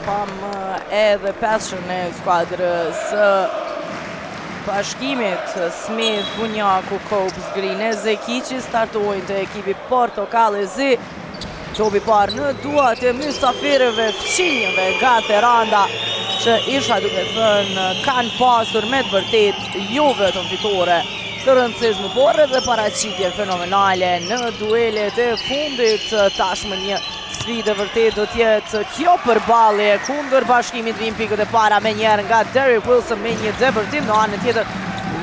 pam edhe peshën e skuadrës bashkimit Smith, Bunjaku, Kopës, Grine, Zekici startojnë të ekipi Portokalli. Topi parë në duat e mysafirëve fqinjëve nga Teranda që isha duke thënë kanë pasur me të vërtet jo vetëm fitore të rëndësishme, por edhe paraqitje fenomenale në duelet e fundit. Tashmë një sfidë vërtet do t'jetë kjo përballje kundër bashkimit vijnë pikët e para me njerë nga Derrick Wilson me një debërtim, në anën tjetër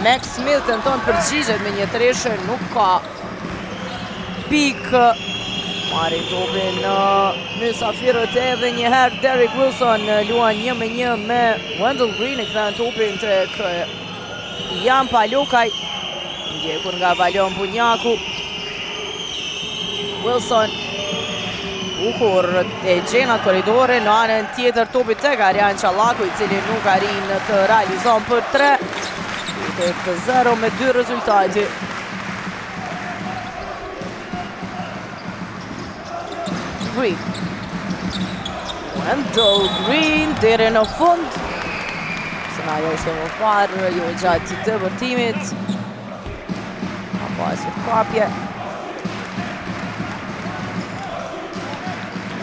Max Smith tenton përgjigjet me një treshe, nuk ka pikë. Marri topin në mysafirët edhe njëherë Derrick Wilson luan 1-1 me Wendell Green, e këthen topin tek Jan Palokaj, ndjekur nga Valon Bunjaku. Wilson bukur e gjenat koridore, në anën tjetër topit tek Arjan Qallaku, i cili nuk arrin të realizon për 3. Tek 0-2 rezultati. Green. Wendell Green deri në fund. Scenario është më parë, jo gjatë të vërtimit. Ka pasur kapje.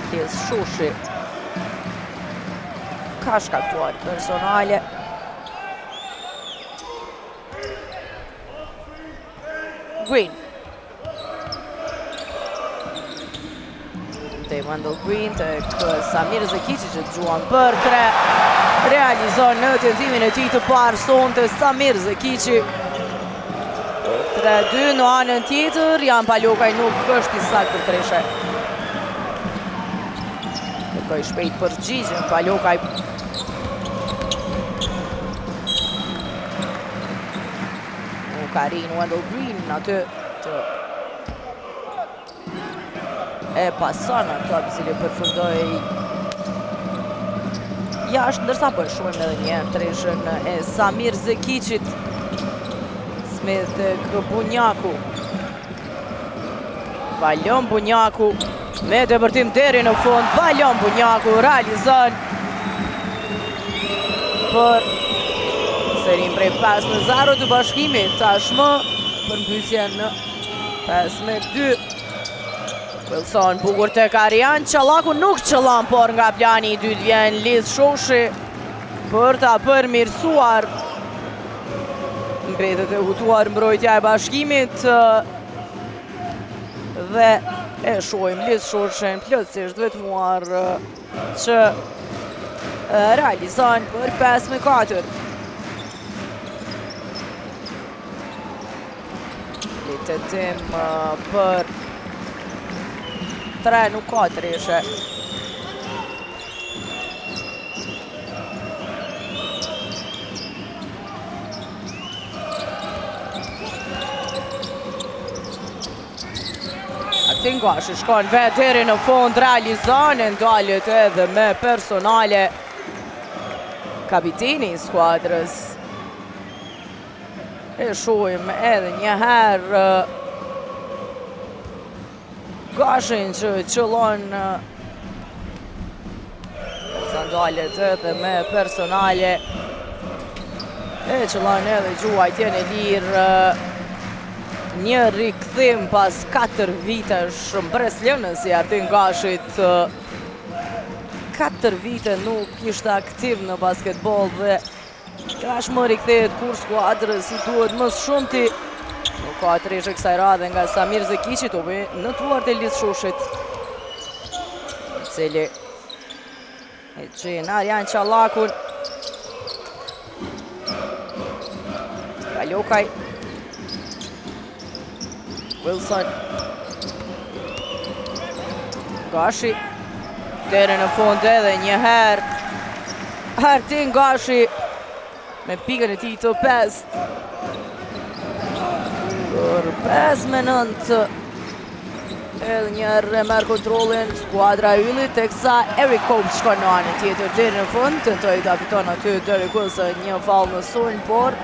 Tjes Shoshi ka shkaktuar personale. Green. Wendell Green tek Samir Zekici që gjuan për 3. Realizon në tentimin e tij të parë sonte Samir Zekici. 3-2 në anën tjetër, Jan Palokaj nuk është i saktë për treshe. Kërkoj shpejt përgjigjen Palokaj. Nuk arrin Wendell Green aty të e pason ato i cili përfundoi jashtë, ndërsa po e shohim edhe një treshën e Samir Zekicit. Smith tek Bunjaku. Valon Bunjaku me debërtim deri në fund. Valon Bunjaku realizon për serin prej 5-0 të bashkimit. Tashmë përmbysjen në 5-2. Wilson bukur tek Arjan Qallaku, nuk qëllan, por nga plani i dytë vjen Liz Shoshi për ta përmirësuar. Mbetet e hutuar mbrojtja e bashkimit dhe e shohim Liz Shoshin plotësisht vetmuar që realizon për 5-4. Litetim për 3, nuk ka treshe. Atingashi shkon vetë deri në fund, realizon e ndalet edhe me personale kapiteni i skuadrës. E shohim edhe njëherë Gashin që qëllon sandalet edhe me personale, e qëllon edhe gjuajtjen e lirë. Një rikthim pas 4 vitesh mbreslënës i Artin Gashit. 4 vite nuk ishte aktiv në basketbol dhe Gash më rikthehet kur skuadrës i duhet më shumti. Nuk ka treshe kësaj radhe nga Samir Zekici, topi në tuart e Liz Shoshit, i cili e gjen Arjan Qallakun. Palokaj. Wilson. Gashi. Deri në fund edhe njëherë Artin Gashi me pikën e tij të 5. Për 5-9. Edhe njërë e merë kontrolin skuadra e Yllit, teksa Eric Kopës shkon në anën tjetër deri në fund. Tentoi ta fiton aty Derrick Wilson një fall në sulm, por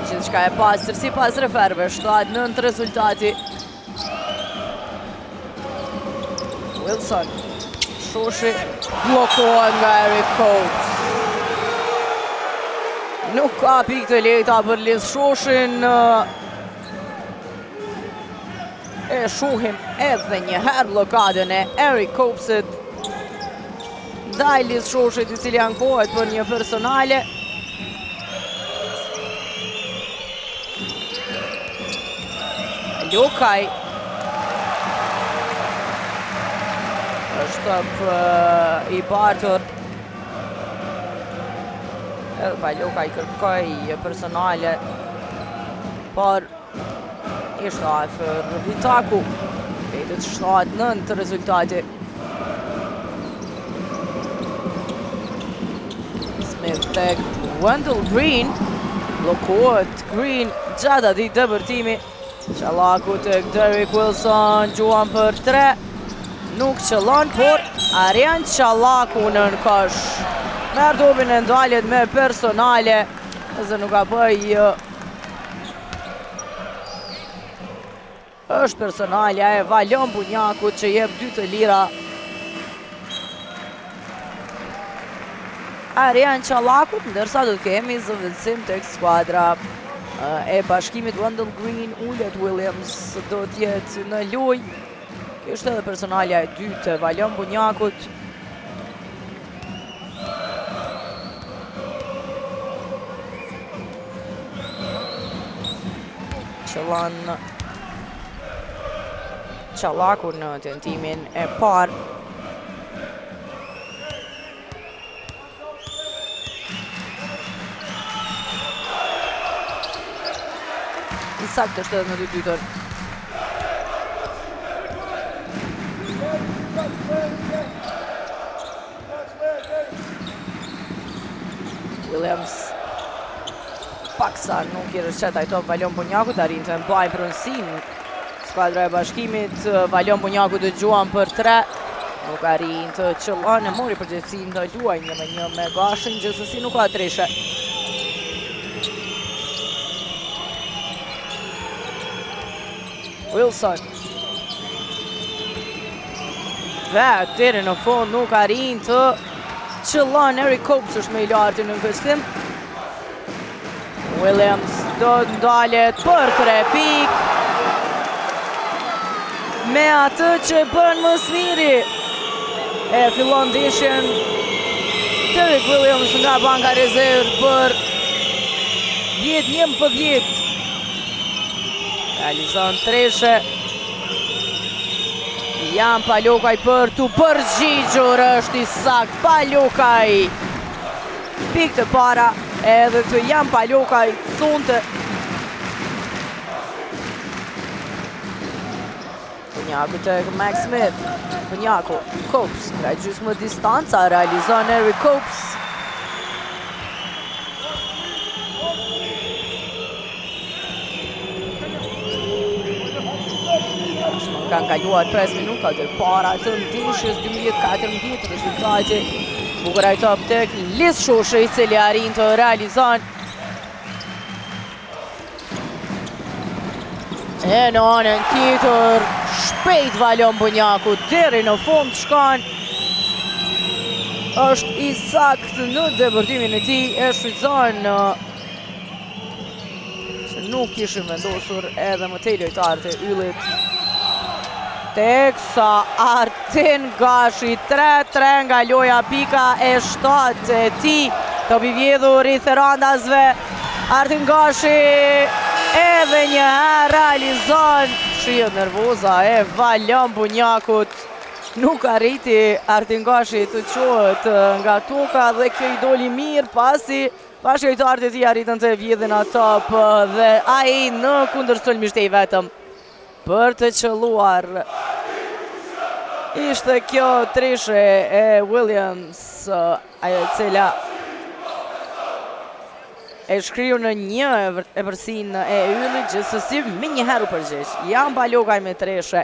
gjithçka e pastër sipas referëve, 7-9 rezultati. Wilson Shoshi blokohet nga Eric Copes. Nuk ka pikë të lehta për Liz Shoshin. E shohim edhe një herë blokadën e Eric Copesit ndaj Liz Shoshit, i cili ankohet për një personale. Ljokaj është i bartur. Edhe pa Ljokaj kërkoj personale, por ishte afër Vitaku. Vetët 7-9 të rezultati. Smith tek Wendell Green. Blokohet Green gjatë atij dëbërtimi. Qallaku tek Derek Wilson, gjuan për 3. Nuk qëllon, por Arjan Qallaku në kosh. Merë topin e ndaljet me personale, nëse nuk ka bëj. Është personalja e Valon Bunjakut që jep 2 të lira. Arjan Qallakut, ndërsa do të kemi zëvendësim tek skuadra e bashkimit. Wendell Green, Ullet Williams do t'jetë në lojë. Kështë edhe personalja e 2 të Valon Bunjakut. Qëllon Qallaku në tentimin e parë. I saktë është edhe në 2 dytër. Williams paksa nuk i rëshqet ajto Valon Bunjakut, arrin të mbaj pronësin. Skuadra e bashkimit, Valon Bunjakut të gjuan për 3. Nuk arrin të qëllon, e mori përgjithësin të luaj 1-1 me Gashin, gjithsesi nuk ka treshe. Wilson. Dhe deri në fund nuk arrin të qëllon. Eric Copes është me i lartë në nkëstim. Williams do ndalet për 3 pikë. Me atë që bën më smiri. E fillon ndeshjen Derek Williams nga banka rezervë për 10-11. Realizon treshe. Jan Palokaj për të përgjigjur, është i sakt Palokaj. Pikë të para edhe të Jan Palokaj thonte. Bunjaku tek Max Smith. Bunjaku, Copes, nga gjysmë distanca, realizon Eric Copes. Kanë kaluar 5 minuta të para të ndeshjes 12-14, rezultati bukur ai top tek Liz Shoshi, i cili arrin të realizon. E në anën tjetër, shpejt Valon Bunjakut deri në fund shkan. Është i sakt në debërtimin e tij, e shfrytëzon që nuk kishin vendosur edhe më tej lojtarët e yllit. Teksa Artin Gashi, 3-3 nga loja, pika e 7 e ti të bivjedhur i Therandasve. Artin Gashi edhe një herë realizon. Shihet nervoza e Valon Bunjakut. Nuk arriti Artin Gashi të qohet nga toka dhe kjo i doli mirë pasi bashkëlojtarët e tij arritën të vjedhin top dhe ai në kundërsulmisht i vetëm për të qëlluar. Ishte kjo treshe e Williams, ajo e cila e shkriu në një epërsin e yllit, gjithsesi me një herë u përgjigj. Jan Palokaj me treshe.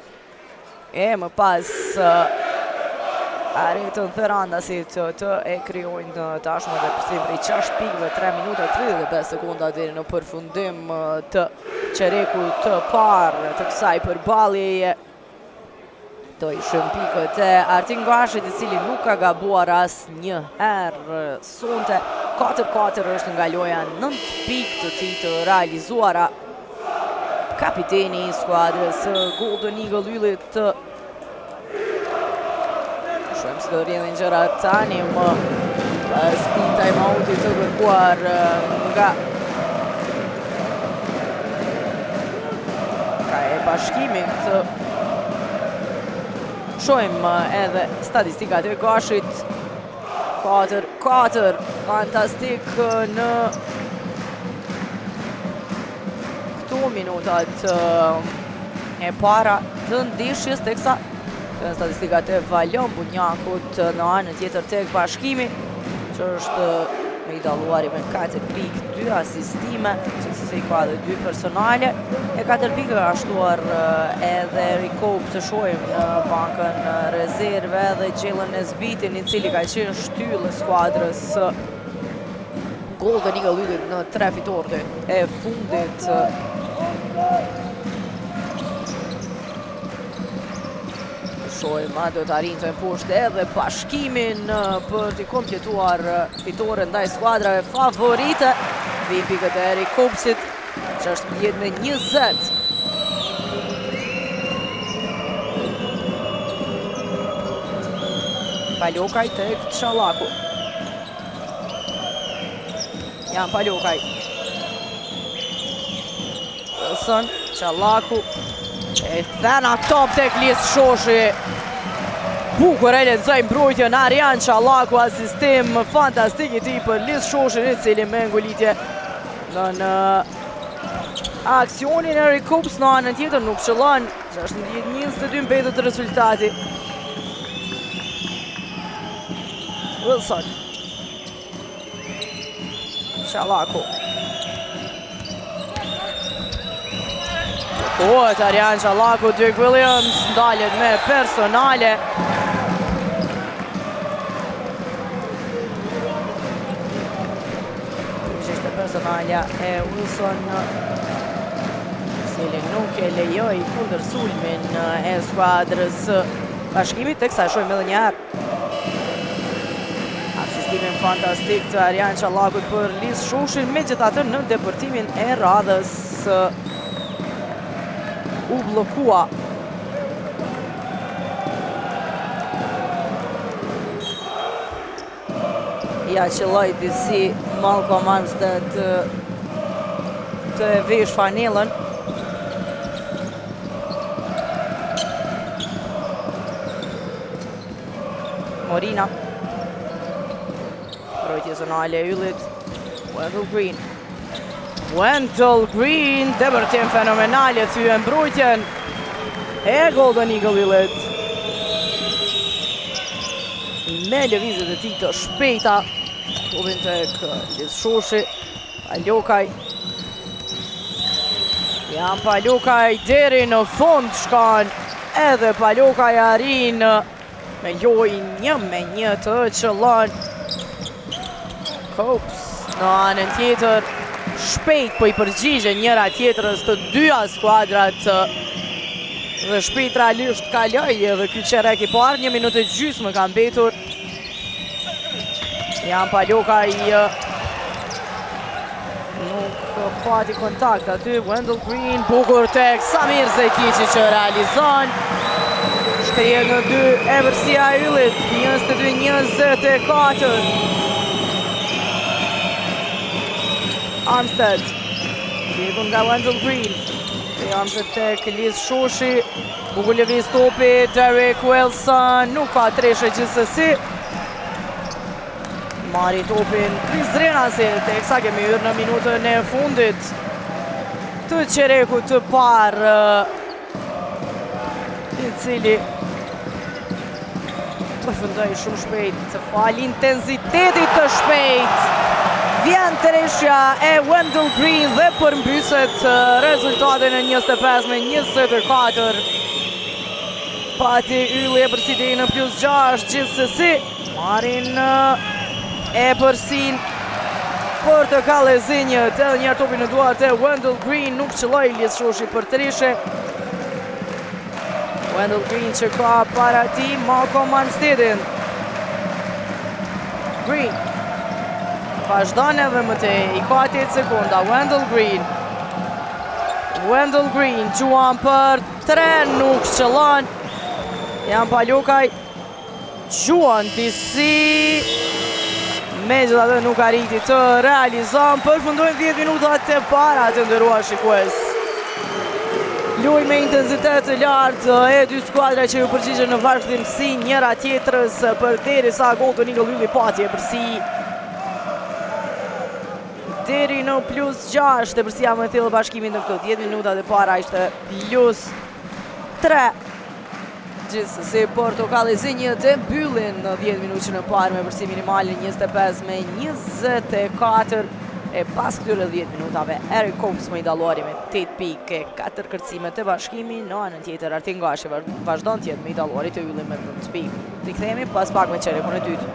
E më pas arritën Therandasit të e kryojnë tashmë dhe përsim prej 6 pikëve, 3 minuta 35 sekonda deri në përfundim të qereku të parë të kësaj përballjeje. Do i shumë pikët e Artin Gashit, I cili nuk ka gabuar as një herë sonte. 4-4 është nga loja, 9 pikë të tij të realizuara. Kapiteni I skuadrës Golden Eagle Yllit. Shumë se do rrjedhin gjërat tani më pas një time-outit të kërkuar nga bashkimit. Shojmë edhe statistikat e Gashit. 4-4, fantastik në këto minutat e para të ndeshjes, teksa në statistikat e Valion Bunjakut në anën tjetër tek bashkimi, që është me I dalluari me 4 pikë, 2 asistime, që se I ka dhe 2 personale. E 4 pikë ka shtuar edhe Rikop të shojmë në bankën rezerve dhe Jalen Nesbitin, I cili ka qenë shtyllë skuadrës Golden Eagle Yllit në 3 fitorët e fundit. Shojmë do të arrijnë të poshtë edhe bashkimin për të kompletuar fitoren ndaj skuadrave favorite. Vijnë pikët e Rikopsit, 16-20. Palokaj tek Çallaku. Jan Palokaj. Wilson, Çallaku. E thena top tek Lis Shoshi. Bukur e lexoi mbrojtjen Arjan Çallaku, asistim fantastik I tij për Lis Shoshin, I cili me ngulitje në aksionin e Rikops në anën tjetër nuk qëllon. 16-22 mbetet rezultati. Wilson. Çallaku. Arjan Çallaku, Dirk Williams ndalet me personale. Ishte personalja e Wilson, cili nuk e lejoi kundër sulmin e skuadrës bashkimit, teksa e shohim edhe një herë asistimin fantastik të Arjan Çallakut për Lis Shoshin, megjithatë në depërtimin e radhës u blokua. Ja qëlloj disi Malcolm Armstead të vesh fanelën. Morina. Mbrojtje zonale e Yllit. Wendell Green. Wendell Green, depërtim fenomenale, thye mbrojtjen e Golden Eagle Yllit. Me lëvizjet e tij të shpejta, topin tek Lis Shoshi, Palokaj. Jan Palokaj deri në fund shkan, edhe Palokaj arrin me lojë 1-1 të qëllon. Cops në anën tjetër, shpejt po I përgjigje njëra tjetrës të dyja skuadrat dhe shpejt realisht kaloi edhe ky çerek I parë, 1 minutë e gjysmë ka mbetur. Jan Palokaj nuk pati kontakt aty. Wendell Green, bukur tek Samir Zekiqi që realizon. Shkrihet në 2 Eversia e Yllit, 22-24. Armstead, Diego nga Wendell Green. Armstead tek Lis Shoshi, bukur lëviz topi, Derek Wilson, nuk ka treshe gjithsesi. Mari topin Chris Drenasi, teksa kemi hyrë në minutën e fundit të qerekut të parë, I cili përfundoi shumë shpejt, të fal intensitetit të shpejt. Vjen treshja e Wendell Green dhe përmbyset rezultatin e 25-24. Pati Ylli e përsiti në +6 gjithsesi. Marin e përsin për të kallëzinjët, edhe njerë topi në duart e Wendell Green, nuk qëlloj Lis Shoshi për treshe. Wendell Green që ka para ti Malcolm Armsteadin. Green vazhdon edhe më tej, i ka 8 sekunda. Wendell Green gjuan për 3, nuk shqëllon. Jan Palukaj gjuan disi, me gjitha dhe nuk arriti të realizon. Përfundojnë 10 minutat e para të ndërruar shikues. Luaj me intensitet të lartë e dy skuadra që ju përgjigjen në vazhdimsi njëra tjetrës përderisa Golden Eagle hylli patje përsi deri në +6 e përsia më thellë bashkimin në këto 10 minutat e para ishte +3. Gjithsesi portokallëzinjët e mbyllin në 10 minutën e parë me përsi minimalin 25-24 e pas këtyre 10 minutave Eric Combs më i dalluari me 8 pikë e 4 kërcimet e bashkimi. Në anën tjetër Artin Gashi vazhdon tjetë me i dalluari të ylli me 9 pikë. Rikthehemi pas pak me çerekun e dytë.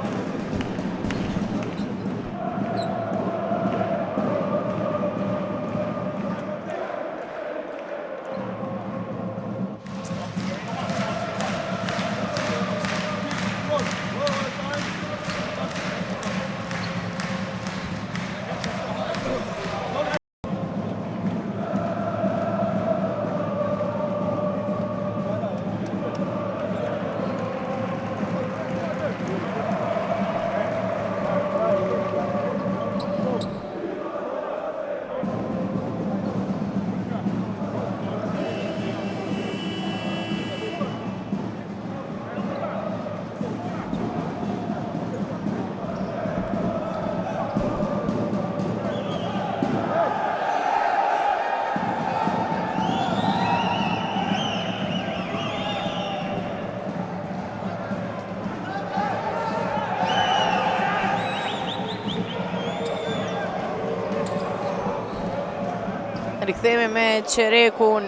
Rikthehemi me çerekun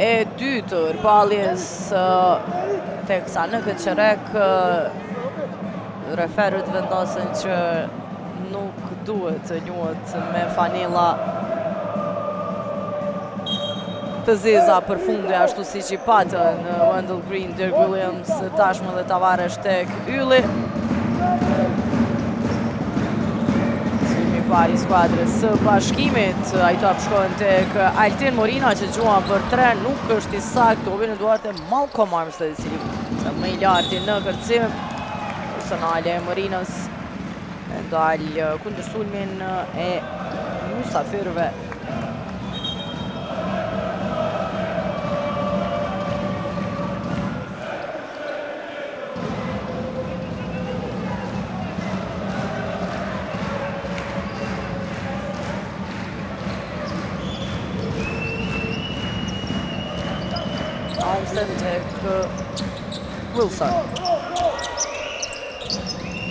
e dytë të rpalljes teksa në këtë çerek referët vendosen që nuk duhet të njohet me fanella të zeza për fundi ashtu siç i patën Wendell Green, Dirk Williams tashmë dhe Tavares tek ylli. Pari skuadrës së bashkimit, ajto shkojnë tek Altin Morina që gjuan për 3, nuk është i saktë, topi në duart e Malcolm Armstead, i cili është më i larti në kërcim. Personale e Morinës e dalë kundër sulmin e mysafirëve. Armstead tek Wilson.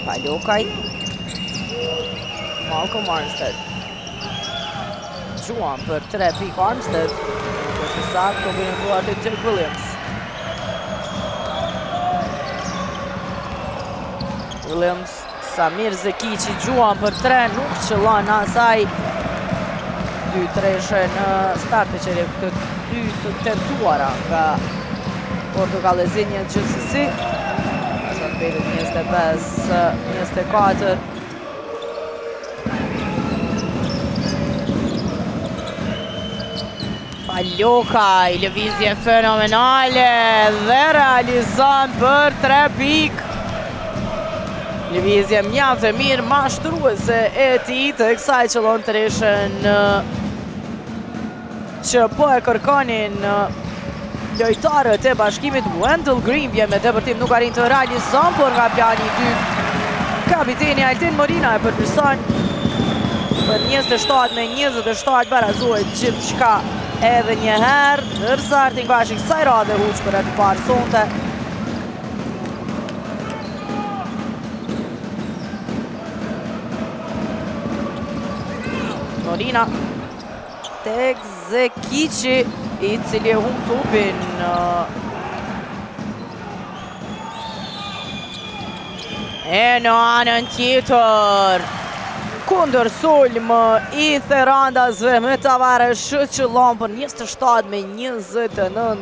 Palukaj. Malcolm Armstead. Gjuan për 3 pikë Armstead. Për të saktë, topi në duart e Dirk Williams. Williams, Samir Zekici gjuan për 3, nuk qëllon asaj. 2-3 në start të çerekut të dy të tentuara nga portokallëzinjët gjithsesi. Ashtu mbetet 25-24. Palukaj, lëvizje fenomenale dhe realizon për 3 pikë. Lëvizje mjaft e mirë mashtruese e tij të kësaj qëllon të rishën që po e kërkonin lojtarët e bashkimit. Wendell Green vjen me depërtim, nuk arrin të realizon, por nga plani i dytë kapiteni Altin Morina e përmirëson për 27-27 barazohet gjithçka edhe një herë, ndërsa Artin Gashi kësaj radhe huq për atë parë sonte. Morina tek Zekici, i cili e humb topin. E në anën tjetër, kundër sulm i Therandasve me Tavares qëllon për 27-29.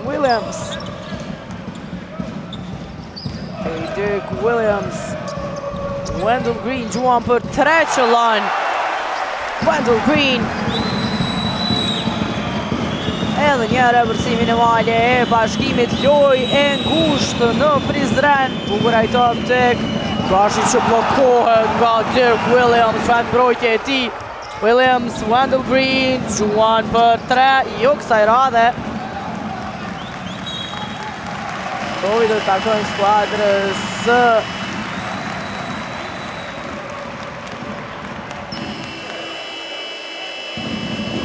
Williams. Derek Williams. Wendell Green gjuan për 3 qëllon. Wendell Green. Edhe njëre vërsimin e male e bashkimit, loj e ngushtë në Prizren. Buguraj top tek Bashi që blokohet nga Derek Williams, vend mbrojtje e ti. Williams, Wendell Green, gjuan për 3, jo kësaj radhe. Tovi do të takojnë skuadrës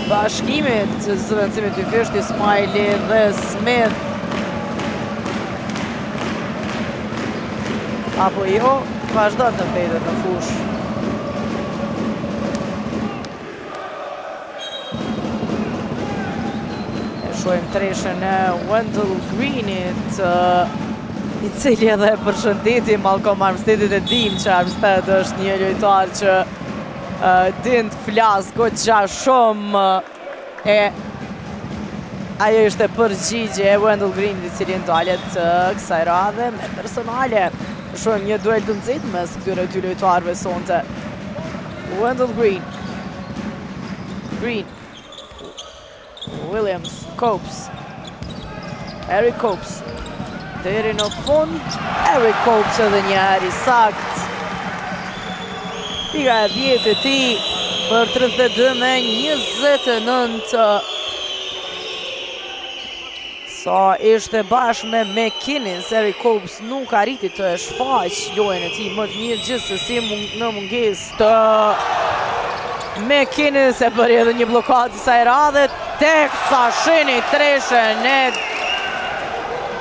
bashkimit, zëvendësimit të fishti, Smiley dhe Smith. Apo jo, vazhdon të mbetët në fush. E shojmë treshen e Wendell Greenit, i cili edhe përshëndeti Malcolm Armsteadit, e dim që Armstead është një lojtar që din të flasë goxha shumë, e ajo ishte përgjigje e Wendell Greenit, i cili ndalet të kësaj radhe me personale. Shohim një duel të nxehtë mes këtyre dy lojtarëve sonte. Wendell Green. Williams, Copes. Eric Copes. Deri në fund, Eric Copes edhe një herë i sakt. Pika e 10 e ti për 32-29. Sa ishte bashkë me McKinnis, Eric Copes nuk arriti të shfaq lojën e ti më të mirë, gjithsesi në mungesë të McKinnis e bëri edhe një blokadë kësaj radhe, tek sa shini treshen e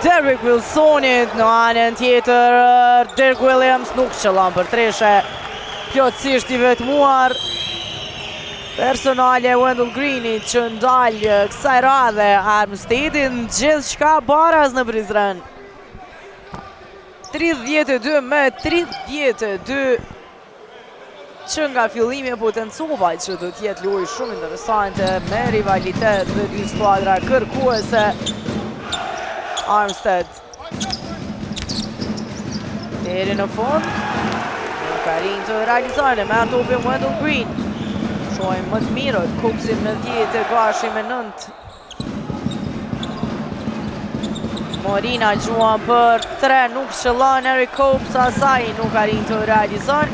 Derek Wilsonit. Në anën tjetër, Derek Williams nuk qëllon për treshe, plotësisht i vetmuar. Personale Wendell Greenit që ndalë kësaj radhe Armsteadin, gjithë shka baraz në Prizren. 32-32 që nga fillimi e potencova që do t'jetë lojë shumë interesante me rivalitet dhe dy skuadra kërkuese. Armstead deri në fund, Karin të realizare me atopin Wendell Green. Shojmë më të mirët, Copesin me 10 e Gashi me 9. Morina gjuan për 3, nuk shëllon Eric Copes, asaj nuk arrin të realizon.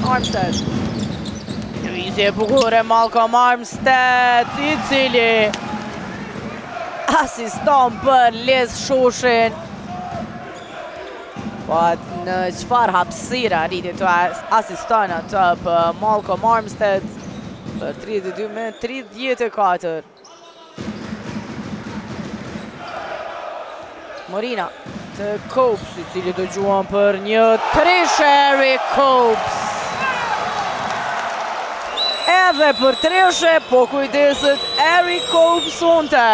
Armstead. Lëvizje bukure Malcolm Armstead, i cili asiston për Les Shoshin. Po në qëfar hapësira rriti të asiston atë për Malcolm Armstead për 32-34. Morina të Copes, i cili do gjuan për një treshe Eric Copes. Edhe për treshe, po kujdeset Eric Copes unte.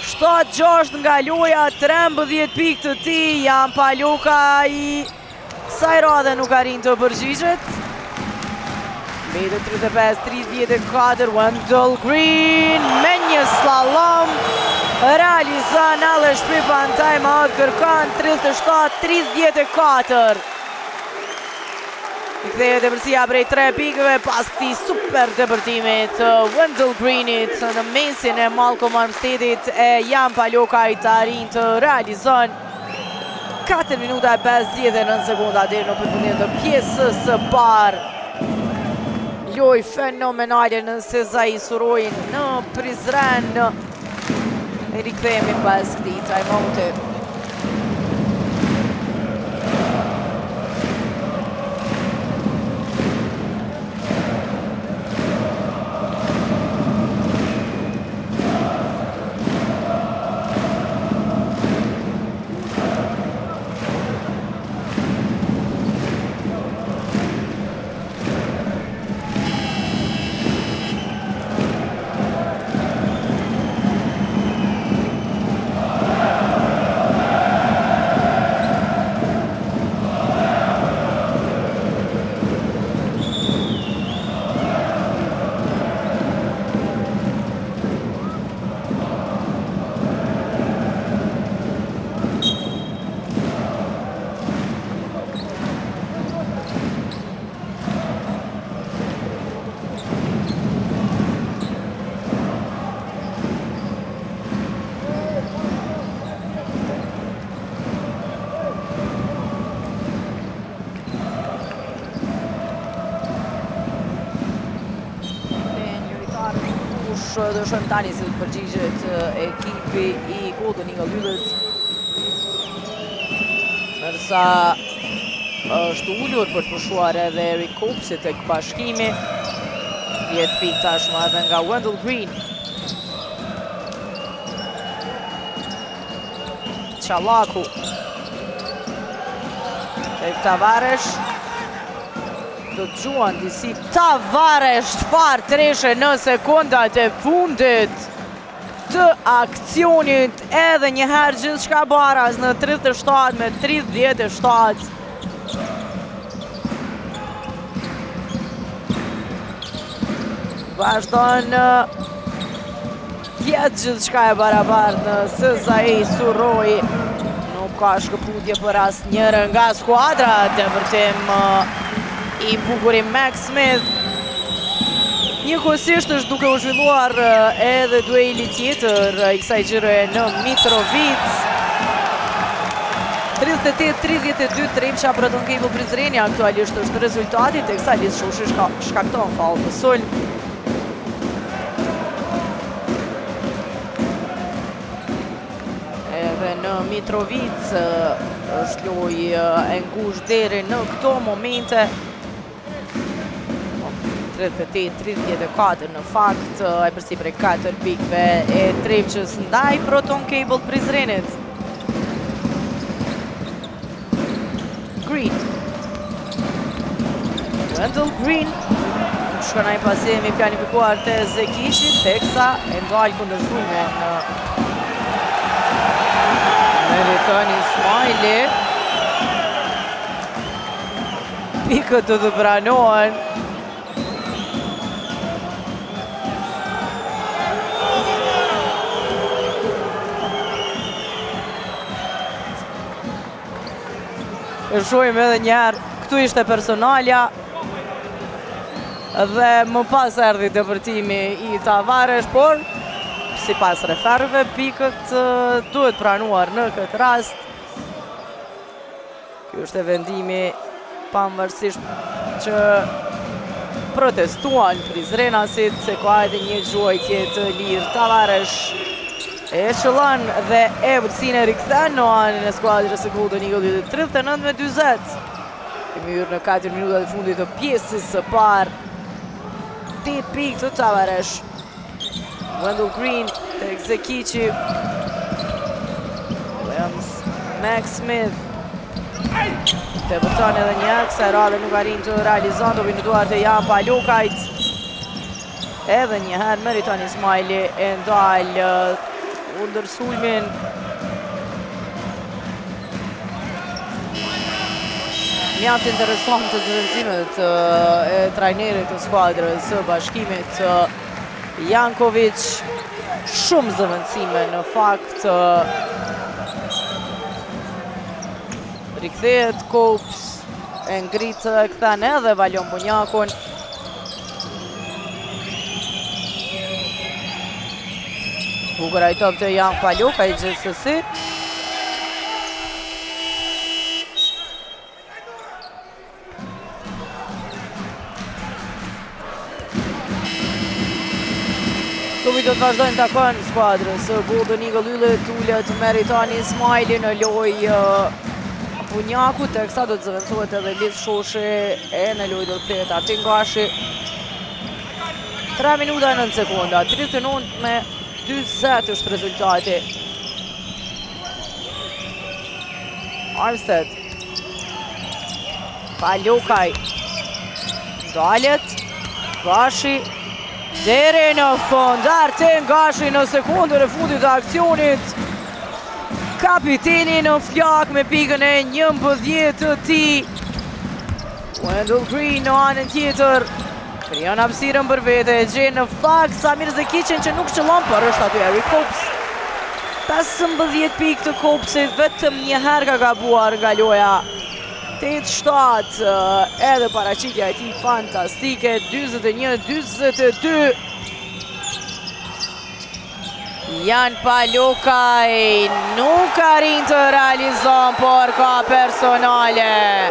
7-6 nga loja, 13 pikë të ti, Jan Paluka i kësaj radhe nuk arrin të përgjigjet. Mbete 35-34, Wendell Green me një slalom, realizan alle shpipan time out, kërkan 37-34. I kthehet e përsia prej 3 pikëve pas këtij super depërtimit Wendell Greenit në mesin e Malcolm Armsteadit e Jan Palokaj të arrin të realizon 4 minuta e 59 sekonda deri në përfundim të pjesës së parë. Lojë fenomenale në Sezai Surojin në Prizren. Rikthehemi pas këtij timeouti. dëshon tani se të përgjigjet ekipi i Golden Eagle Yllit. Nërsa është ullur për të pushuar edhe Eric Copesi tek bashkimi. 10 pikë tashmë edhe nga Wendell Green. Qallaku. Tek Tavares. Do të gjuan disi Tavares çfarë treshe në sekundat e fundit të aksionit, edhe njëherë gjithçka baraz në 37 me 37. Vazhdon tjetë gjithçka e barabartë në SZI Surroi. Nuk ka shkëputje për asë njërë nga skuadra, të vërtim i bukuri Max Smith. Njëkohësisht është duke u zhvilluar edhe dueli tjetër i kësaj gjyre në Mitrovic. 38-32 Tremça Proton Cable Prizreni aktualisht është rezultati, teksa Liz Shoshi shkakton faull në sulm. Edhe në Mitrovic është lojë e ngushtë deri në këto momente. 38-34 në fakt, e përsi prej 4 pikve e Tremçës ndaj Proton Cable Prizrenit. Green. Wendell Green. Shkënaj pasimi planifikuar të Zekici, teksa e ndalë kundërzumen Meriton Ismaili. Pikët të të pranohen. E shojmë edhe njerë, këtu ishte personalja dhe më pas erdhi dëpërtimi i Tavares, por si pas referve pikët duhet pranuar në këtë rast. Kjo është e vendimi pavarësisht që protestuan Prizrenasit, se ka edhe një gjuajtje të lirë. Tavares e qëllon dhe e vërësin e rikthen në anën e skuadrës e Golden Eagle 39-20. Kemi hyrë në 4 minutat e fundit të pjesës së parë. 8 pikë të Tavares. Wendell Green tek Zekici. Williams, Max Smith. Të vërton edhe një, kësa radhe nuk arrin të realizon, do vinë duart e Jan Palokajt. Edhe njëherë Meriton Ismaili e ndalë under sulmin. Mjaft interesant të zëvendësimet e trajnerit të skuadrës së bashkimit Jankovic. Shumë zëvendësime në fakt. Rikthehet Copes, e ngrit këthen edhe Valion Bunjakun. Bukur ai top të Jan Palokaj gjithsesi. Klubi do të vazhdojnë takon skuadrës Golden Eagle Yllit, ullet Meriton Ismaili në lojë Bunjaku, teksa do të zëvendësohet edhe Liz Shoshi e në lojë do të kthehet Artin Gashi. 3 minuta e 9 sekunda, 39-20 është rezultati. Armstead. Palokaj. Dalet. Gashi. Deri në fund. Artin Gashi në sekundën e fundit të aksionit. Kapiteni në flak me pikën e 11 të tij. Wendell Green në anën tjetër. Krijon hapësirën për vete, e gjenë në fakt Samir Zekicin që nuk qëllon, për është aty Eric Copes. 15 pikë të Copesit, vetëm një herë ka gabuar nga loja. 8-7, edhe paraqitja e tij fantastike, 41-42. Jan Palokaj nuk arrin të realizon, por ka personale.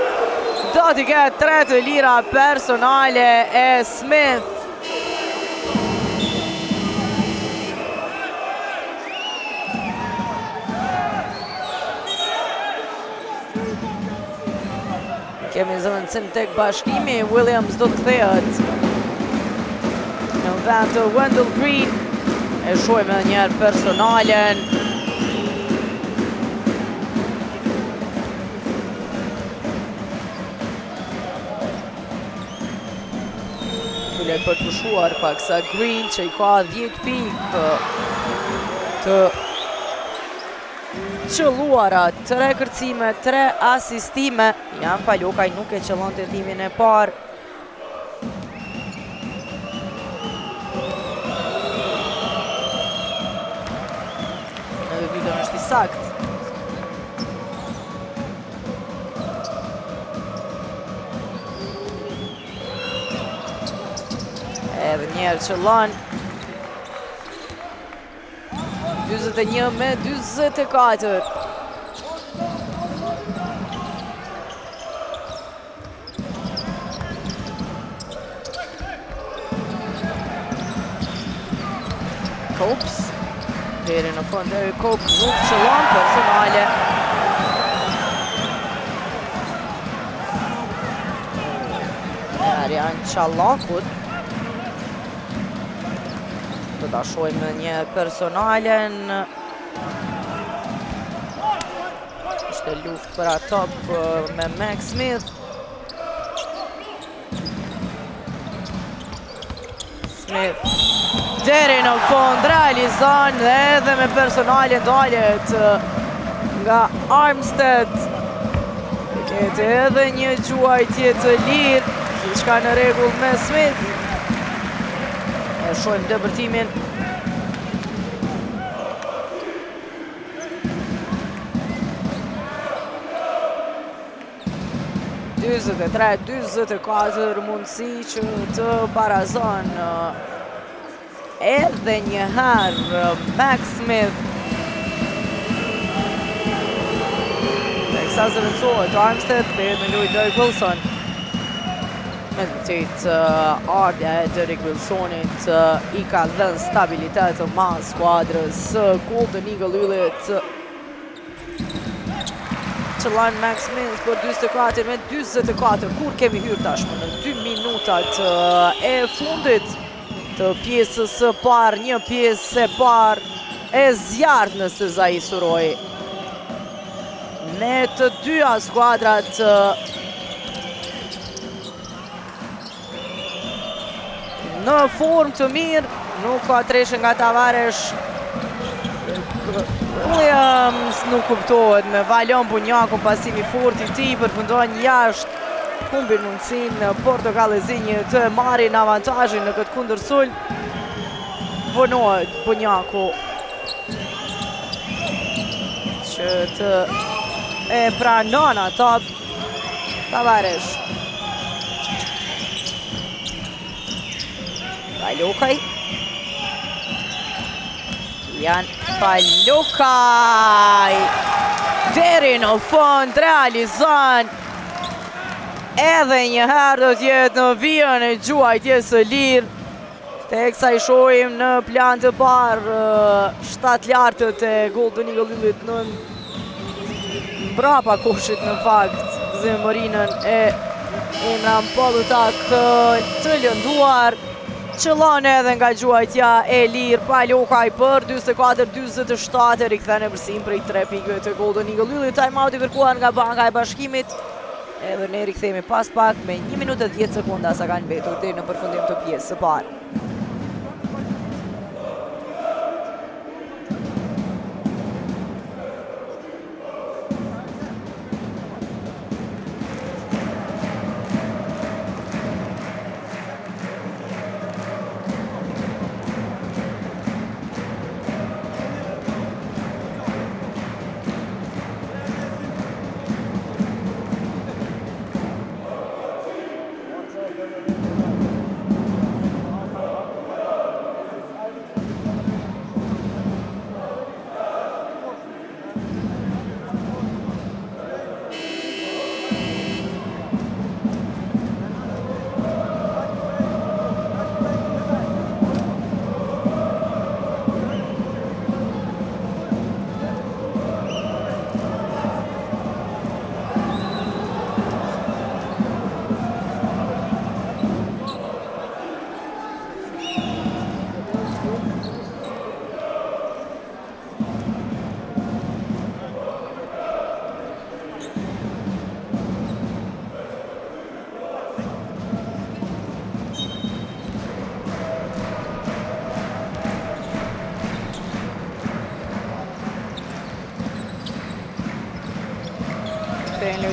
Do t'i ketë 3 të lira personale e Smith. Kemi zëvendësim tek bashkimi, Williams do të kthehet në vend të Wendell Green. E shohim edhe një herë personalen. Tullet për të pushuar paksa Green që i ka 10 pikë të qëlluara, 3 kërcime, 3 asistime. Jan Palokaj nuk e qëllon të timin e parë. Edhe videon është i sakt. Edhe njerë qëllon. 21 me 24. Copes. Deri në fund deri Copes nuk qëllon personale. Arian Qallakut. Do ta shohim një personalen. Ishte luftë për atop me Max Smith. Smith deri në fund realizon dhe edhe me personalen dalet nga Armstead. Kete edhe një gjuajtje të lirë, si qka në regull me Smith. E shohim dëbërtimin. Tre, 24 mundësi që të barazon edhe një herë Max Smith. Teksa zëvendësohet Armstead, kthehet në lojë Derek Wilson. Me të tjetë ardhja e Derek Wilsonit i ka dhënë stabilitet të madh skuadrës Golden Eagle Yllit. Qëllon Max Smith për 24 me 24. Kur kemi hyrë tashmë në 2 minutat e fundit të pjesës së parë, një pjesë e parë e zjarrt nëse Zai Suroi. Me të dyja skuadrat në formë të mirë, nuk ka treshë nga Tavares. Williams nuk kuptohet me Valon Bunjaku, pasimi fort i tij përfundon jashtë. Humbin mundësinë portokallëzinj të marrin avantazhin në këtë kundërsul. Vonohet Bunjaku që të e pranon ato Tavares. Palokaj. Jan Palokaj deri në fund realizon edhe një herë do t'jetë në vijën e gjuajtjes së lirë. Teksa i shohim në plan të parë 7 lartët e Golden Eagle Yllit në mbrapa koshit në fakt zemërinën e Imran Pallutak të lënduar. Qëllon edhe nga gjuajtja e lirë Palokaj për 24-27, rikthene përsim për i 3 pikëve të Golden Eagle Yllit. Time-out i kërkuar nga Banka e Bashkimit. Edhe ne rikthemi pas pak me 1 minutë e 10 sekonda sa kanë mbetur deri në përfundim të pjesës së parë.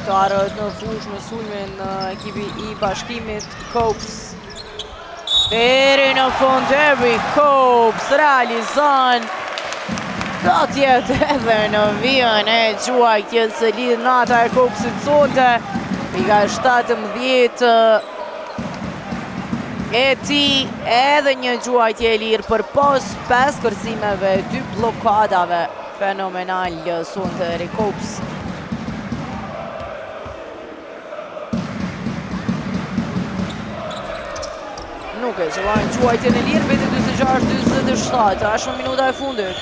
Lojtarët në fush në sulmin në ekipi I Bashkimit Kopës. Deri në fund Eric Kopës realizon do tjetë edhe në vijën e quajtjes së lidh nata e Kopësit sonte. Pika 17 e ti edhe një quajtje e lirë për pos 5 kërcimeve, 2 blokadave. Fenomenal sonte Eric Kopës. Nuk e qëllajnë quajtjen e lirë, beti 26-27, ashtë në minuta e fundit.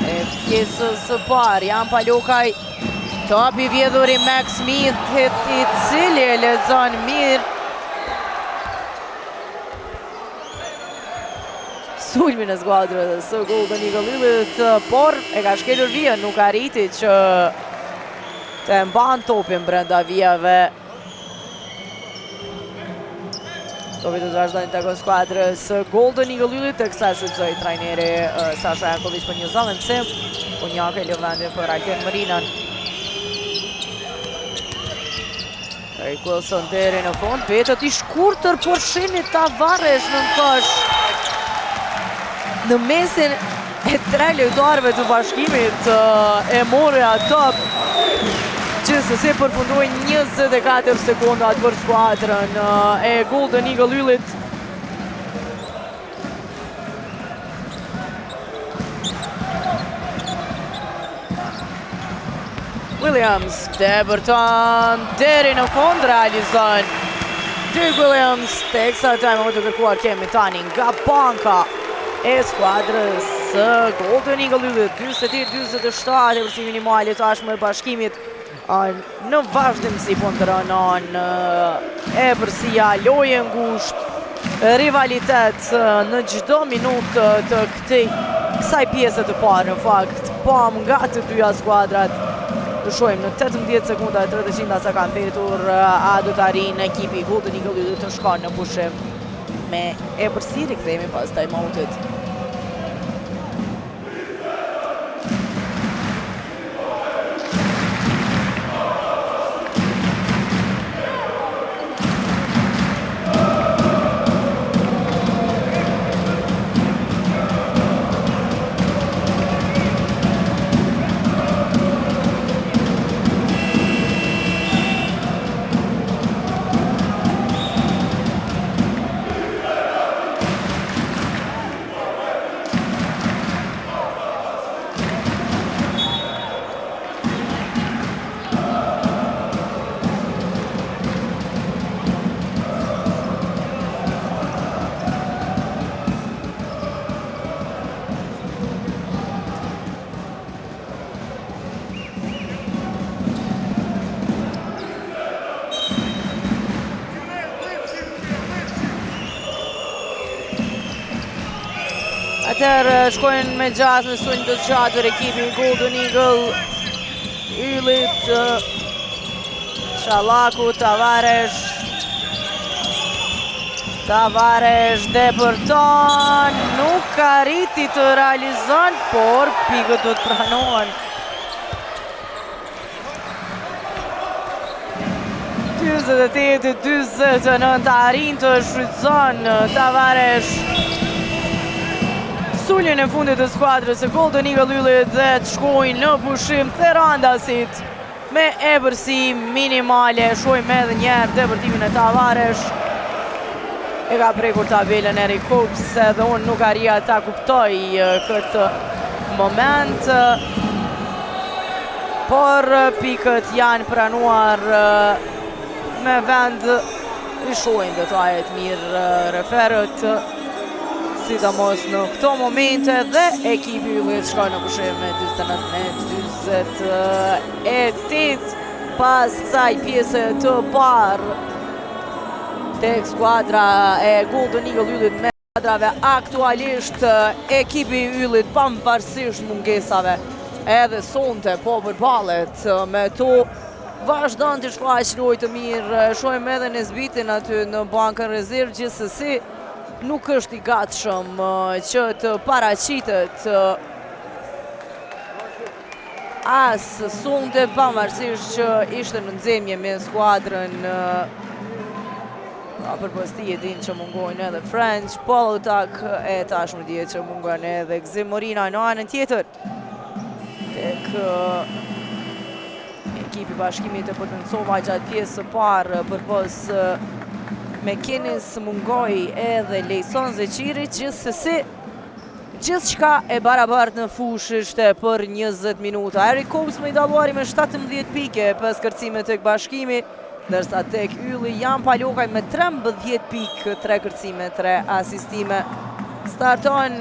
E pjesës së parë, Jan Palokaj, topi vjedhur I Max Smith, I cili e lexon mirë sulmin e skuadrës së Golden Eagle Yllit, por e ka shkelur vijën, nuk arriti që të mban topin brenda vijave. Topi të vazhdojnë të skuadrës Golden Eagle Yllit, të kësa shqypsoj trajneri Sasha Jankovic për një zallëndësim, Punjaka e lë vendin për Alten Marinan. Eric Wilson deri në fund, petët I shkurtër, por shini Tavares në kosh. Në mesin e 3 lojtarëve të Bashkimit e mori top, që se përfundojnë 24 sekundat për skuadrën e Golden Eagle Yllit. Williams, Deberton, deri në fund realizon. Duke Williams, teksa time të kërkuar kemi tani nga banka e skuadrës Golden Eagle Yllit, 28-27 përsi minimali tashmë e Bashkimit në vazhdim si ponderonon e përsia lojë ngusht, rivalitet në çdo minutë të kësaj pjese të parë. Në fakt, pam nga të dyja skuadrat. Të shohim në 18 sekunda e 30 sa kanë mbetur, a do të arrijë ekipi Golden Eagle Yllit të shkojnë në pushim me e përsi rikthehemi pas time-outit. Atër shkojnë me gjatë në sulm të zgjatur ekipi Golden Eagle Yllit, Shallaku, Tavares, Deberton, nuk arriti të realizon, por pikët do të pranohen. 28-29 arrin të shfrytëzon Tavares sulmin e fundit të skuadrës e Golden Eagle Yllit dhe të shkojnë në pushim Therandasit me epërsi minimale. Shojmë edhe njerë depërtimin e Tavares. E ka prekur tabelën Eric Kopës dhe unë nuk arria ta kuptoj këtë moment, por pikët janë pranuar me vend. I shojnë detajet mirë referët, sidomos në këto momente, dhe ekipi Yllit shkojnë në pushim me 28 pas kësaj pjese të parë tek skuadra e Golden Eagle Yllit me skuadrave aktualisht. Ekipi Yllit pavarësisht mungesave edhe sonte po përballet me to, vazhdon të shkruaj lojë të mirë. Shohim edhe Nesbitin aty në bankën rezervë, gjithsesi nuk është I gatshëm që të paraqitet as sunte, pavarësisht që ishte në nxemje me skuadrën përpos ti e din që mungojnë edhe French, Polotak e tashmë dihet që mungojnë edhe Gzim Morina në anën tjetër. Tek ekipi bashkimit e Potencova gjatë pjesë së parë përpos McInnes mungoj edhe Lejson Zeqiri, gjithsesi gjithçka e barabartë në fushë ishte për 20 minuta. Eric Copes më i dalluari me 17 pike pas kërcimit tek bashkimi, ndërsa tek ylli Jan Palokaj me 13 pikë, 3 kërcime, 3 asistime. Starton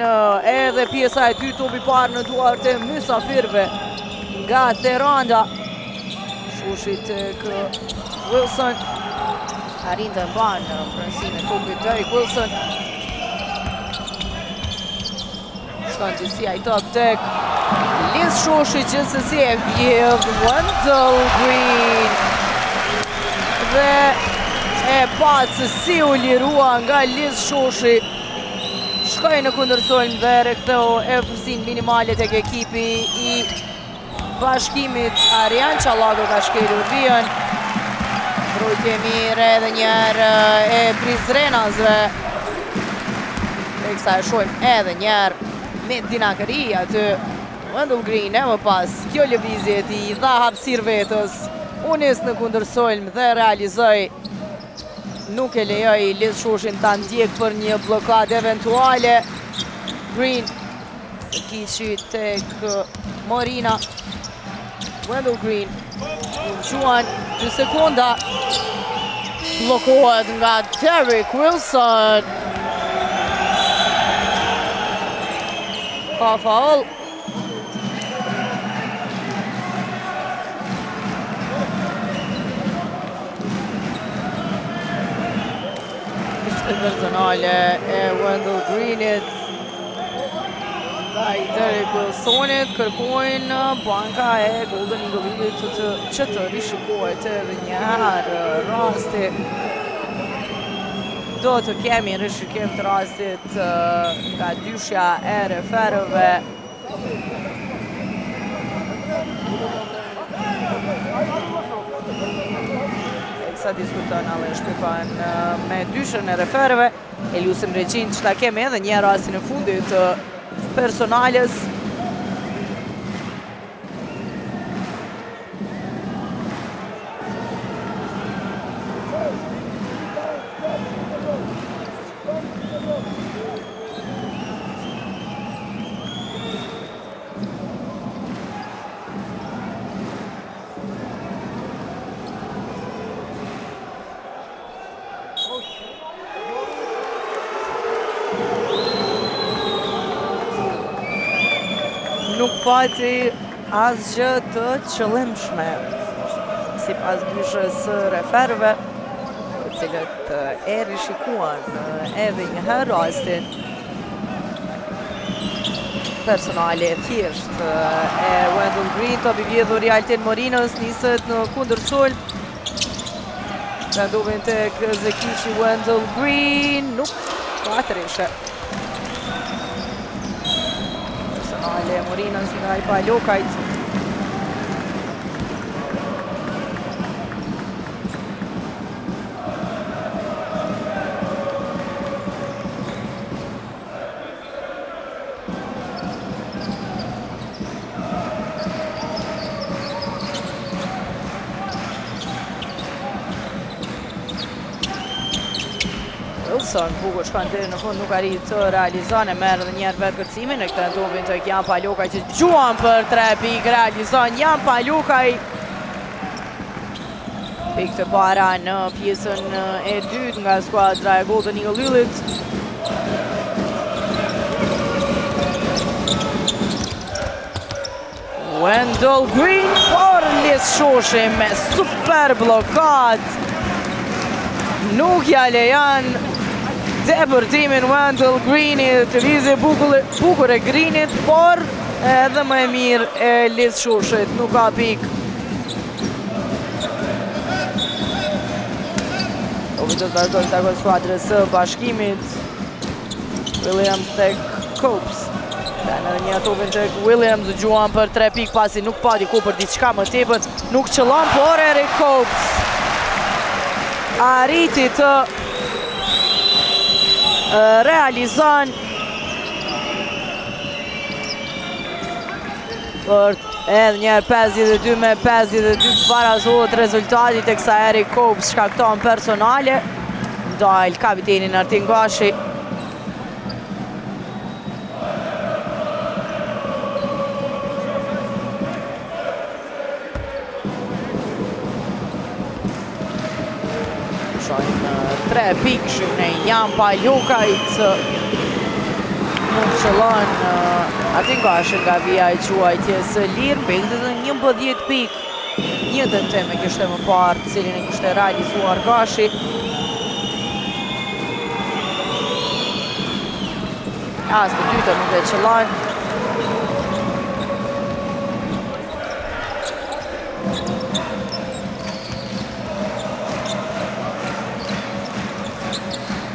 edhe pjesa e dytë, topi parë në duart e mysafirëve nga Teranda. Shushi tek Wilson, arrin të mbanë pronësinë e topit Derek Wilson. Shkon gjithësia i top tek Liz Shoshi, gjithsesi e vjedh Wendell Green dhe e patë se si u lirua nga Liz Shoshi. Shkoj në kundërsolm dhe rektheu e përsin minimale tek ekipi i bashkimit. Arian Qallago ka shkelur vijën. Mbrojtje mirë edhe njerë e Prizrenasve. Teksa e shojmë edhe njerë me dinakëri aty. Wendell Green e më pas kjo lëvizje ti i dha hapësirë vetës. Unis në kundërsolm dhe realizoj. Nuk e lejoj Liz Shoshin ta ndjek për një blokad eventuale. Green kiqi tek Morina. Wendell Green gjuan 2 sekonda. Blokohet nga Derek Wilson. Ka faul. Ishte personale e Wendell Greenit ndaj Derek Wilsonit. Kërkojnë banka e Golden Eagle-it që të rishikohet edhe një herë rasti. Do të kemi rishikim të rastit nga dyshja e referëve. Eksa diskuton Alesh Pipan me dyshën e referëve. Eliusim Regjin që ta kemi edhe një rastin e fundit personales. Nuk pati asgjë të qëllimshme sipas dyshës së referëve, të cilët e rishikuan edhe një herë rastin. Personale thjesht e Wendell Green, topi vjedhur i Altin Morinës, niset në kundërsolm. Vendovin tek Zekici Wendell Green, nuk ka të rishe. Ale Morinës nga i Palokajt. Wilson, bukur shkon deri në fund, nuk arrit të realizon, e merr edhe një herë vetë kërcimin e këtë topin tek Jan Palokaj që gjuan për 3 pikë, realizon Jan Palokaj. Pikë të para në pjesën e dytë nga skuadra e Golden Eagle-it. Wendell Green por Liz Shoshi me super blokad. Nuk ja lejan depërtimin Wendell Greenit, lëvizje bukur e Greenit, por edhe më e mirë e Liz Shoshit, nuk ka pikë. Topi të vazhdojnë takon skuadrës së bashkimit. Williams tek Copes. Edhe një topin të Williams, gjuan për 3 pikë pasi nuk pati ku për diçka më tepër, nuk qëllon, por Eric Copes arriti të realizon për edhe njerë 52-52 barazohet rezultatit e kësa Eric Copes shkakton personale. Ndajl kapitenin Artin Gashi. Shojnë 3 pikë shënë Jan Palukajt. Nuk qëllon Artin Gashi nga vija i quajtjes lirë, mbetët në 11 pikë. Një dëntim e kishte më parë, cilin e kishte realizuar Gashi. As të dyta nuk e qëllon.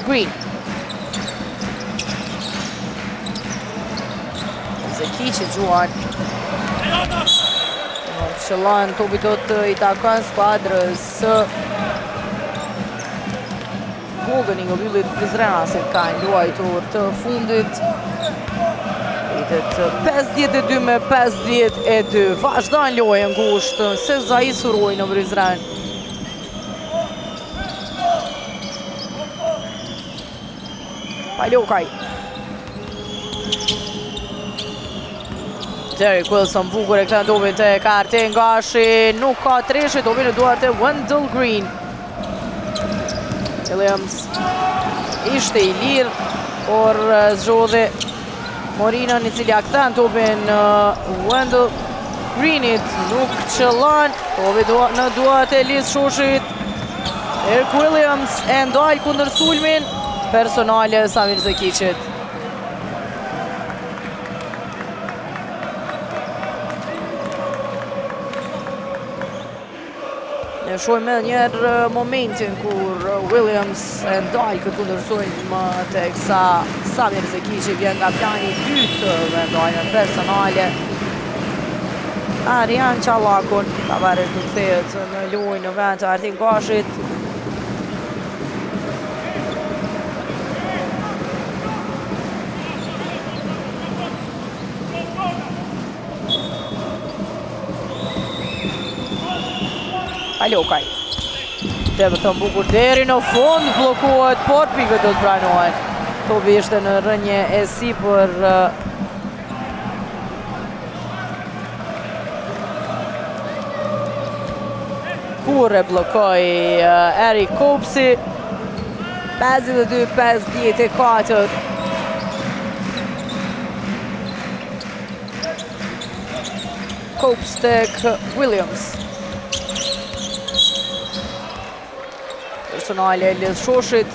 Green. Zekici gjuan. Nuk qëllon, topi do të i takon skuadrës Golden Eagle Yllit Prizrenasit ka luajtur të fundit. Pritet 52-52. Vazhdon lojën ngushtë se Zai Suroj në Prizren. Palukaj. Derek Wilson bukur e këtë topin të Artin Gashi. Nuk ka treshi, topin e duart e Wendell Green. Williams ishte i lirë, por zgjodhi Morinën i cili a kthen topin Wendell Greenit, nuk qëllon, topi në duart e Liz Shoshit. Eric Williams e ndal kundër sulmin personale Samir Zekicit. Ne shojmë edhe njerë momentin kur Williams e ndalë këtë kundërsulm tek sa Samir Zekici vjen nga plani i dytë dhe ndalën personale. Arjan Qallakun ka varet të kthehet në lojë në vend të Artin Gashit. Palukaj. Tebe të mbukur deri në fund, blokohet, por pikët do të pranohet. Topi ishte në rënje e sipër kur e blokoj Eric Copesi. 52-54. Copes tek Williams. Personale e Liz Shoshit.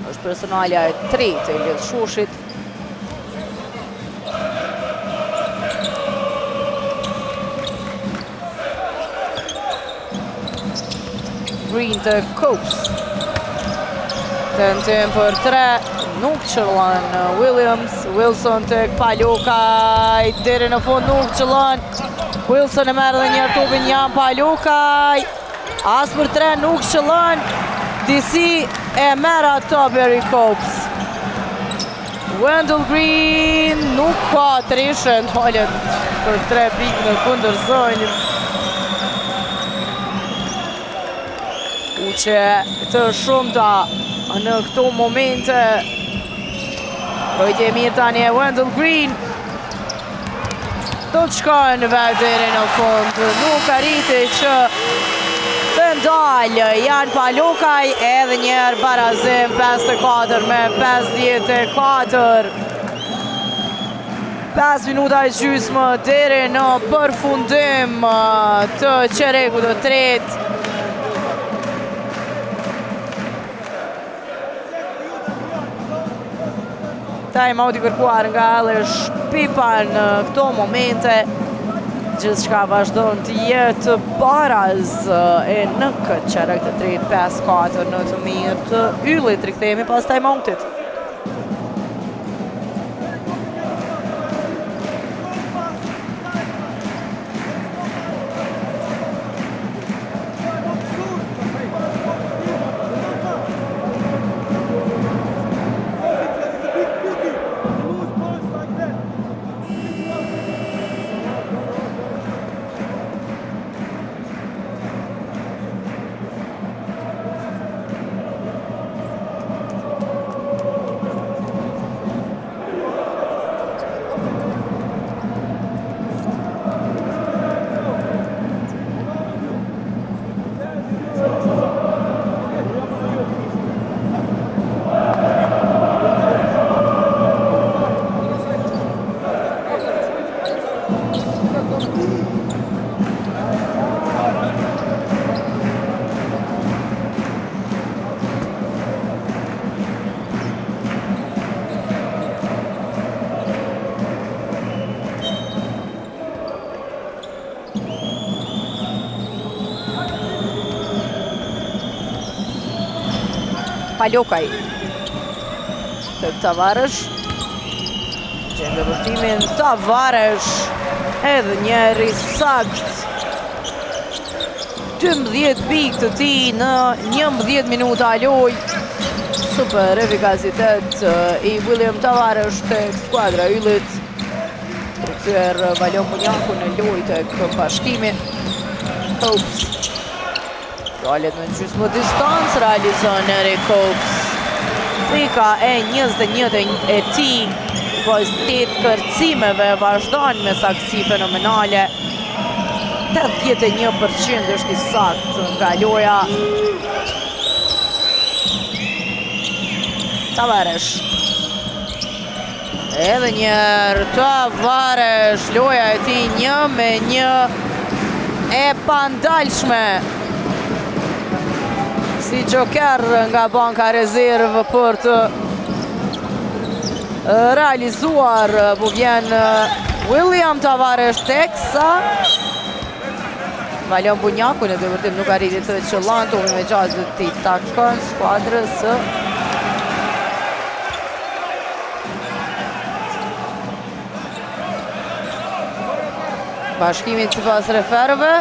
Është personalja e tretë e Liz Shoshit. Green të Copes. Tentim për 3. Nuk qëllon Williams. Wilson të Palukaj. Deri në fund nuk qëllon. Wilson e merë dhe njerë topin Jan Palukaj. As për 3 nuk qëllon. DC e merë ato Eric Copes. Wendell Green nuk ka trishë. Ndalët për 3 pikë në kundër zonjë. Që të shumëta në këto momente. Rojtje mirë tani e Wendell Green. Do të shkojnë në vetë deri në fund. Nuk arriti që të ndalë Jan Palukaj, edhe njerë barazim 54-54. 5 minuta e gjysmë deri në përfundim të qereku të tretë. Time out i kërkuar nga Alesh Pipa në këto momente. gjithçka vazhdon të jetë baraz e në këtë çerek të tretë 5-4 në të mirë të Yllit. Rikthehemi pas timeoutit. Palokaj. Tek Tavares. Gjende vërtimin Tavares. Edhe njeri sakt. 12 pikë të ti në 11 minuta loj. Super efikacitet i William Tavares tek skuadra Yllit. Rikthyer Valion Bunjaku në lojë tek Bashkimi. Copes. Dalet në gjysmë distancë, realizon Eric Copes. Pika e 21 e ti, pas 8 kërcimeve vazhdon me saktësi fenomenale. 81% është i saktë nga loja. Tavares. Edhe njerë Tavares, loja e ti 1-1 e pandalshme. Si joker nga banka rezervë për të realizuar, po vjen William Tavares teksa Valion Bunjaku në të vërtim nuk arriti të qëllan, topi me gjazë të i takon skuadrës Bashkimit sipas referëve.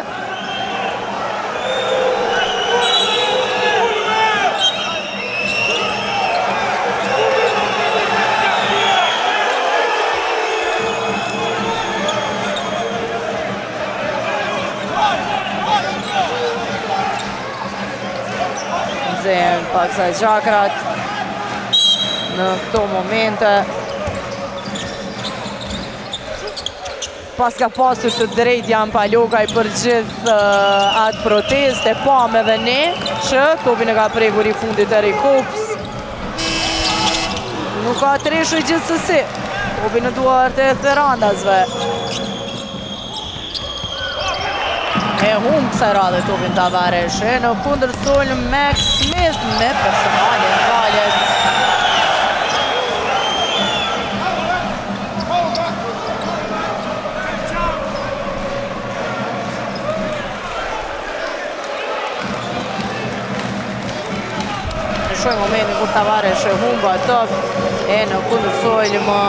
Nxehen pak sa gjakrat në këto momente. Pas ka pasur të drejt janë Palokaj për gjithë atë proteste, pam edhe ne që topin e ka prekur i fundit Eric Copes. Nuk ka treshu i gjithësësi, topin në duart e Ferrandasve. E humë kësa radhe topin Tavares, në kundërshtor Max Smith me personale në valet. Në shoj momentin kur Tavares e humba top, e në kundërshtor më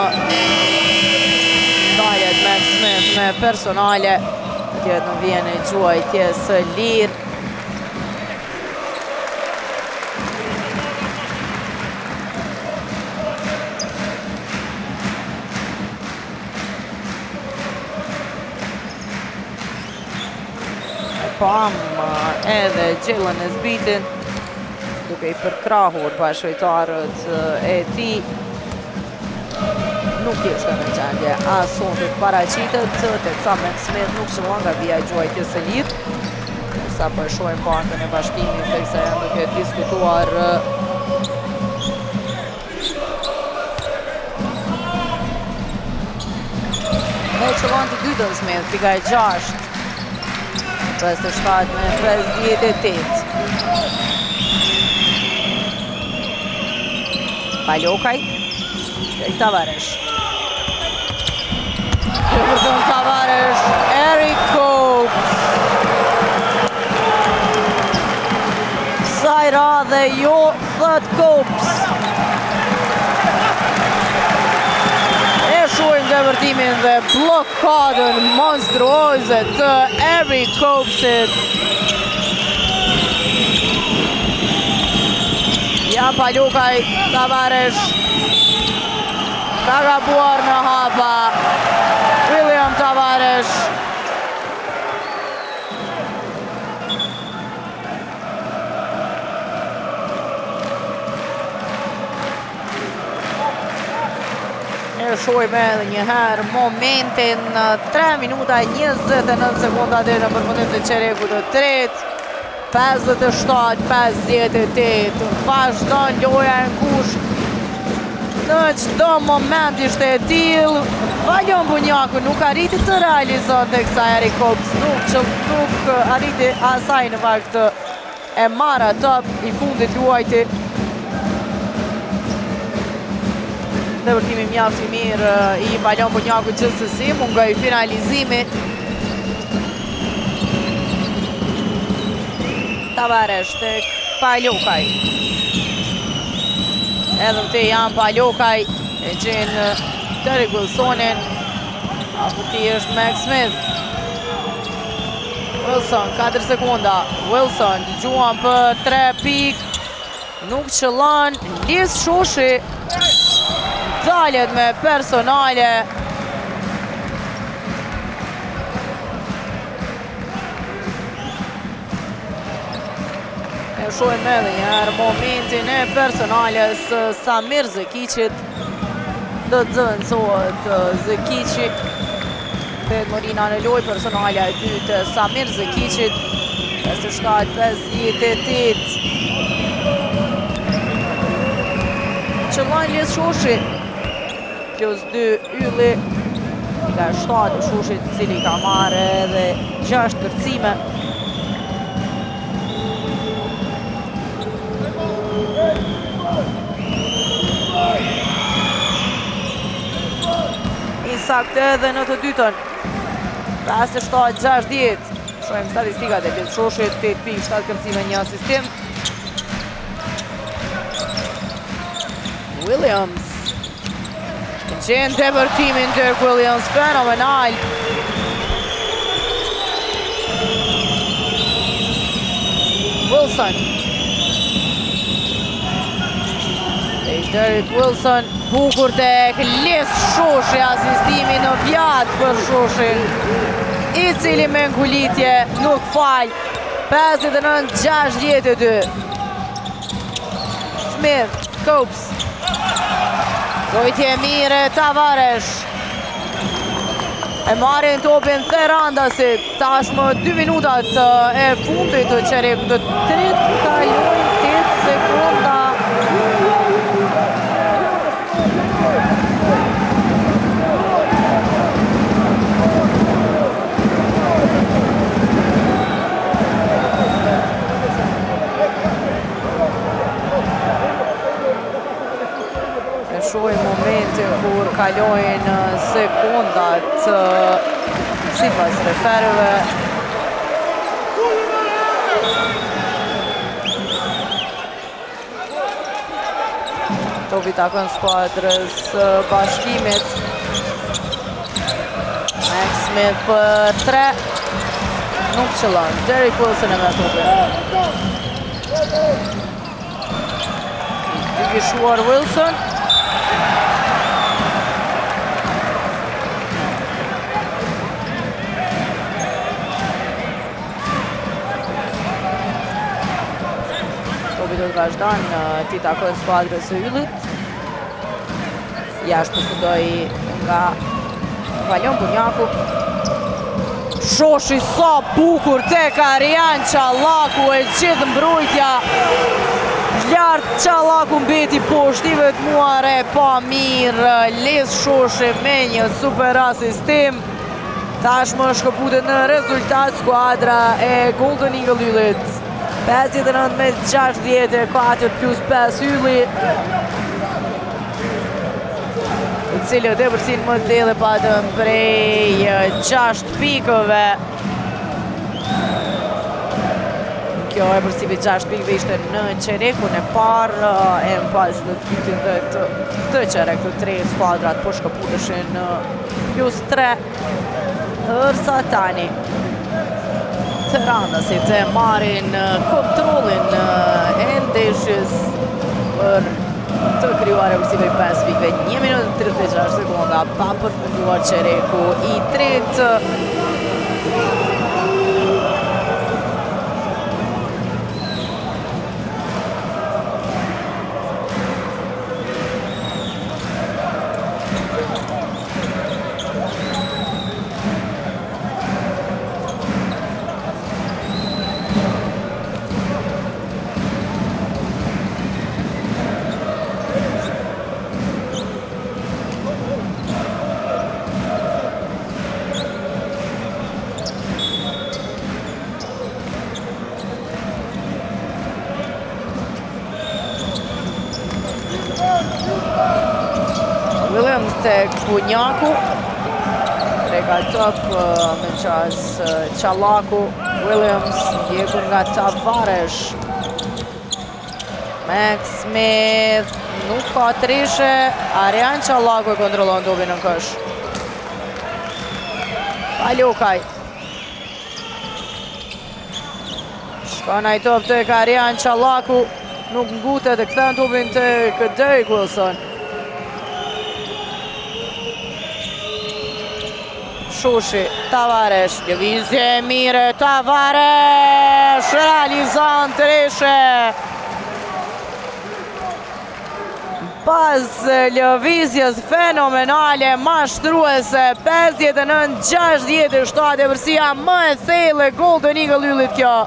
valet Max Smith me personale. Tjetë në vjen e gjuajtjes lirë. Pam edhe Gjellën e zbitin, duke i përkrahur bashkëtarët e ti. Nuk ishte në gjendje asontit paraqitet, teksa Max Smith nuk shëllon nga vija gjuajtjes së lirë. Sa po e shohim bankën e Bashkimit, teksa janë duke diskutuar me qëllon të dytën Smith, pika e 6, 57 me 58. Palokaj, tek Tavares. Tavares, Eric dhe jo, thët Kobs. E shojmë ndërtimin dhe blokadën monstruoze të Eric Kobsit. Ja Palukaj, Tavares ka gabuar në hapa. William Tavares. E shojmë edhe njëherë momentin 3 minuta 29 sekonda dhe në përfundim të çerekut të tretë. 57-58, vazhdon loja e ngushtë. Në çdo moment ishte e tillë. Valion Bunjaku nuk arriti të realizon tek sa Eric Kobs, nuk arriti asaj në fakt e marra top i fundit luajti. Ndërtimi mjaft i mirë i Valion Bunjaku gjithsesi, mungoi finalizimi. Tavares tek Palukaj. Edhe të janë Palukaj e gjenë Derek Wilsonin. Apo ti është Max Smith. Wilson, 4 sekonda. Wilson, gjuan për 3 pik. Nuk qëllon. Lis Shoshi dalet me personale. E shojmë edhe njëherë momentin e personales Samir Zekiqit. Do të zëvendësohet Zekiqi. Pet Morina në loj personale e dytë Samir Zekiqit. 57-58. Qëllon Lis Shoshi. Plus 2 Ylli. Nga 7 Shoshit, cili ka marrë edhe 6 kërcime. Sakte edhe në të dytën. 57-60. Shojmë statistikat e Lis Shoshit, 8 pik, 7 kërcime, 1 asistim. Williams. Gjenë depërtimin Dirk Williams, fenomenal. Wilson. Derek Wilson, bukur tek Lis Shoshi, asistimi në pjatë për Shoshin, i cili me ngulitje nuk fal. 59-62. Smith, Kobs. Gojtje mire Tavares. E marrin topin Therandasit. Tashmë 2 minutat e fundit të çerekut të tretë, kalojnë 8 sekonda. Shojmë momentin kur kalojnë sekundat sipas referëve. Topi takon skuadrës Bashkimit. Max Smith për 3. Nuk qëllon. Derek Wilson e me topin. Duke shuar Wilson. Do të vazhdon ti takon skuadrës së Yllit. Jashtë përfundoi nga Valion Bunjaku. Shoshi sa bukur tek Arian Qallaku, e gjithë mbrojtja. Lart Qallaku mbeti poshtë, i vetmuar e pa mirë Lis Shoshi me një super asistim. Tashmë shkëputet në rezultat skuadra e Golden Eagle Yllit. 59-64 plus 5 Ylli, i cilët e përsin më të dhe patën prej 6 pikëve. kjo e përsive 6 pikëve ishte në qerekun e parë, e në pas në të pytin dhe të qerek të 3 skuadrat po shkëputeshin +3, ërsa tani të randasit e marin kontrolin e ndeshjes për të kryuar e përsive 5 pikëve, 1 minutë 36 sekonda pa përfunduar qereku i tretë. Williams tek Bunjaku, trega top me qas Qallaku, Williams ndjekur nga Tavares, Max Smith nuk ka trishe, Arjan Qallaku e kontrolon topin në kësh. Palukaj shkon ai top tek Arjan Qallaku, nuk ngutet e kthen topin tek Derek Wilson. Shoshi, Tavares, lëvizje e mire, Tavares realizon trishe. Pas lëvizjes fenomenale, mashtruese, 59-67 e përsia më e thellë Golden Eagle yllit kjo.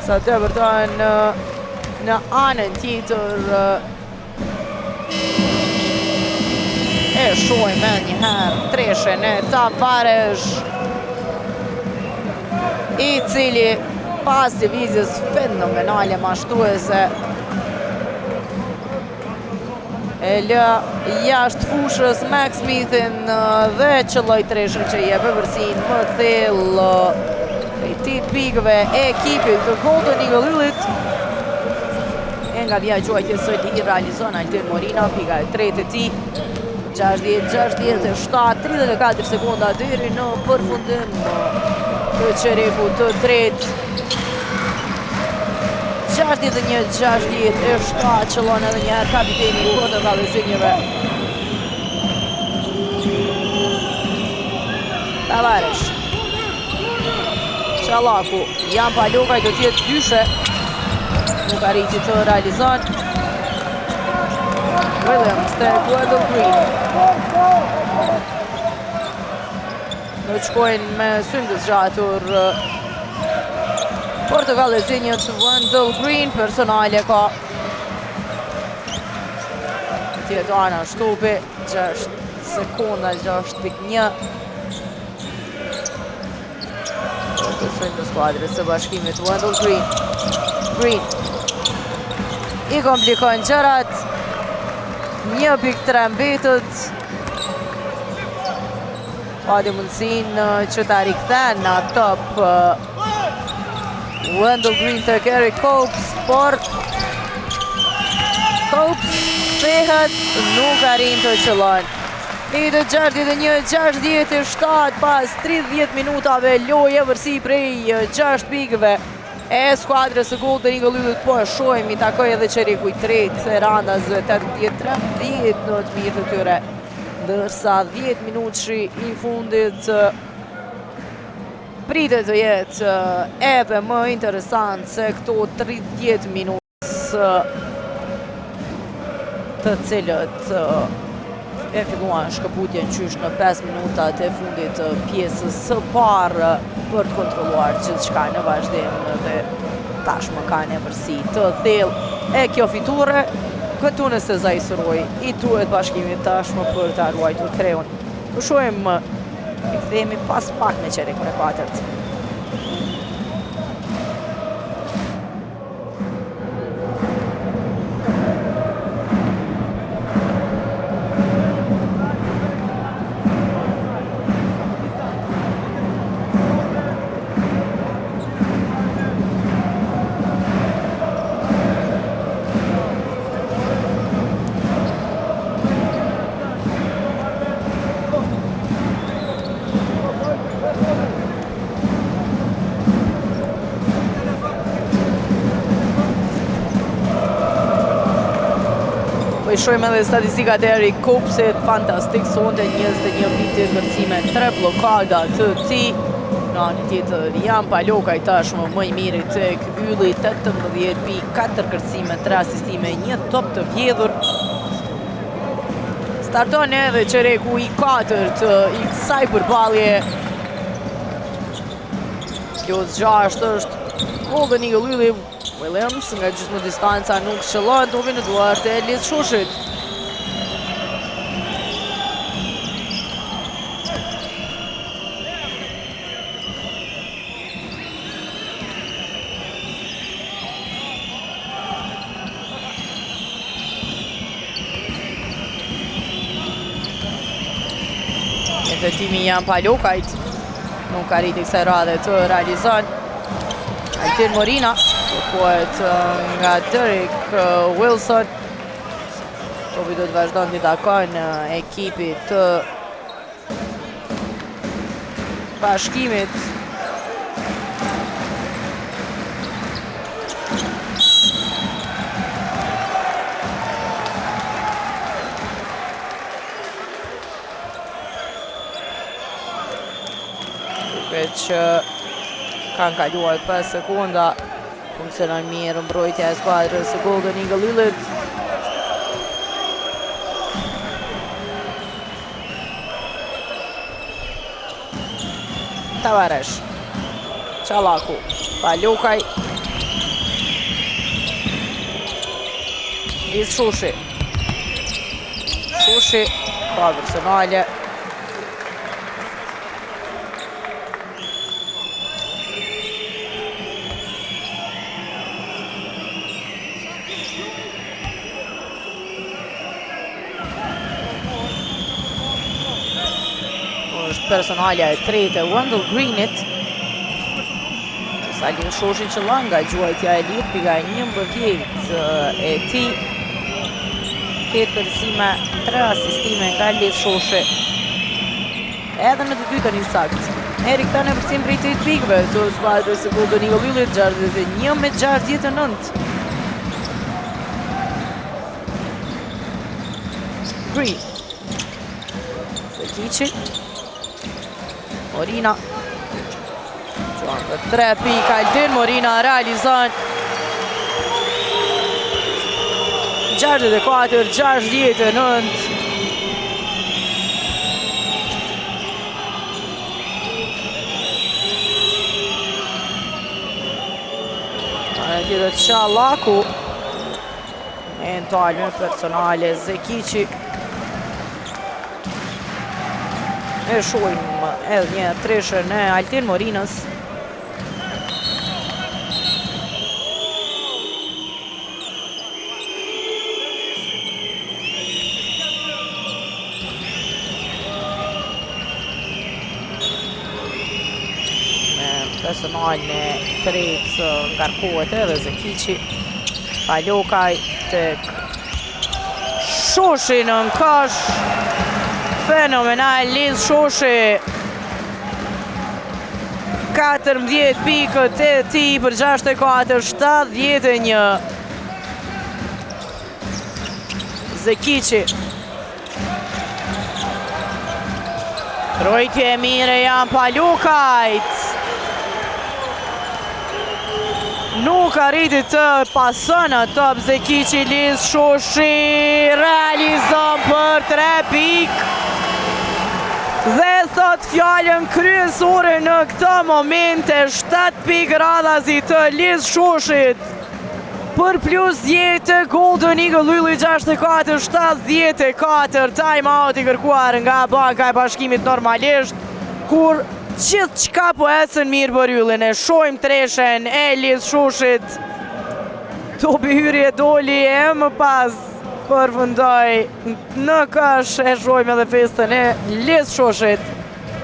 Sa të vërtojnë në anën tjetër e shojmë njëherë treshen e Tavares, i cili pas lëvizjes fenomenale mashtruese e lë jashtë fushës Max Smithin dhe qëlloj treshen që jep përsin më thellë e 8 pikëve e ekipit të Golden Eagle yllit. E nga vija gjuajtje sot i realizon Altin Morina, pika e 3 e ti. 60-67, 34 sekonda deri në përfundim të qereku të tretë. 61-67 qëllon edhe njëherë kapiteni i Portokallesinjeve. Tavares, Qallaku, Jan Palukaj do tjetë dyshe, nuk arriti të realizon. Williams të Wendell Green. Në qkojnë me syndës gjatur Portokallesinjët, Wendell Green personale ka. Tjetë ana shtopi, 6 sekonda, 6.1. Të syndës skuadrës së bashkimit, Wendell Green. Green i komplikojnë gjërat. 1.3 mbetët. Padi mundësin që ta rikthen në top Wendell Green të Eric Copes, por Copes thehet nuk arrin të qëllon. I të 61-67 pas 30 minutave loje vërsi prej 6 pikëve e skuadrës së Golden Eagle yllit, po e shojmë i takoj edhe qereku i tretë se randazve 83 në të mirë të tyre, ndërsa 10 minutë i fundit pritet të jetë edhe më interesant se këto 30 minutë të cilët e filluan shkëputjen qysh në 5 minutat e fundit të pjesës së parë për të kontrolluar gjithçka në vazhdim dhe tashmë kanë emërsi të thellë e kjo fiture këtu nëse zajsëroj i duhet bashkimit tashmë për të ruajtur kreun. U shohim i kthehemi pas pak në qerekun e katërt. Po i shojmë edhe statistikat e Eric Copesit, fantastik, sonte 21 pikë kërcime, 3 blokada të tij. Në anën tjetër Jan Palokaj tashmë më i miri tek Ylli, 18 pikë, 4 kërcime, 3 asistime, 1 top të vjedhur. Starton edhe çereku i 4 i kësaj përballje. Kjo 6 është Golden Eagle Ylli. Williams nga gjysmë distanca nuk shëllon topi në duart e Elis Shushit. Tentimi Jan Palokajt nuk arriti kësaj radhe të realizon. Altin Morina kërkohet nga Derek Wilson. Topi do të vazhdon të takon ekipit të Bashkimit. Që kanë kaluar 5 sekunda. Funksionon mirë mbrojtja e skuadrës së Golden Eagle Yllit. Tavares, Çallaku, Palokaj, Liz Shushi. Shushi, pa personale. Personalja e tretë e Wendell Greenit. Salin Shoshi që nga gjuajtja e lidh, pika 11 e tij. 8 kërcime, 3 asistime nga Liz Shoshi. Edhe në të dytën i sakt. Erik tani përcim prej 8 pikëve të skuadrës së Golden Eagle Yllit, 61 me 69. Green. Sekici. Morina. Quan për 3 pikë, Altin Morina realizon 64-69. Tjetër Çallaku. E në talme personale Zekici. E shojmë edhe një treshën e Altin Morinës. Me personal në tretë ngarkohet edhe Zekici. Palokaj tek Shoshi në kash. Fenomenal, Liz Shoshi. 14 pikët e tij për 64, 71. Zekici. Mbrojtje e mire Jan Palokajt. Nuk arriti të pason në top Zekici. Liz Shoshi realizon për 3 pikë. Dhe thot fjallën kryesore në këto momente, 7 pikë radhazi të Liz Shoshit. Për plus 10 Golden Eagle Ylli 64-74, time out i kërkuar nga Banka e Bashkimit normalisht, kur gjithë qka po esën mirë për Yllin. E shojmë treshen e Liz Shoshit. Topi hyrje doli e më pas përfundoj në kësh. E shojmë edhe festën e Liz Shoshit.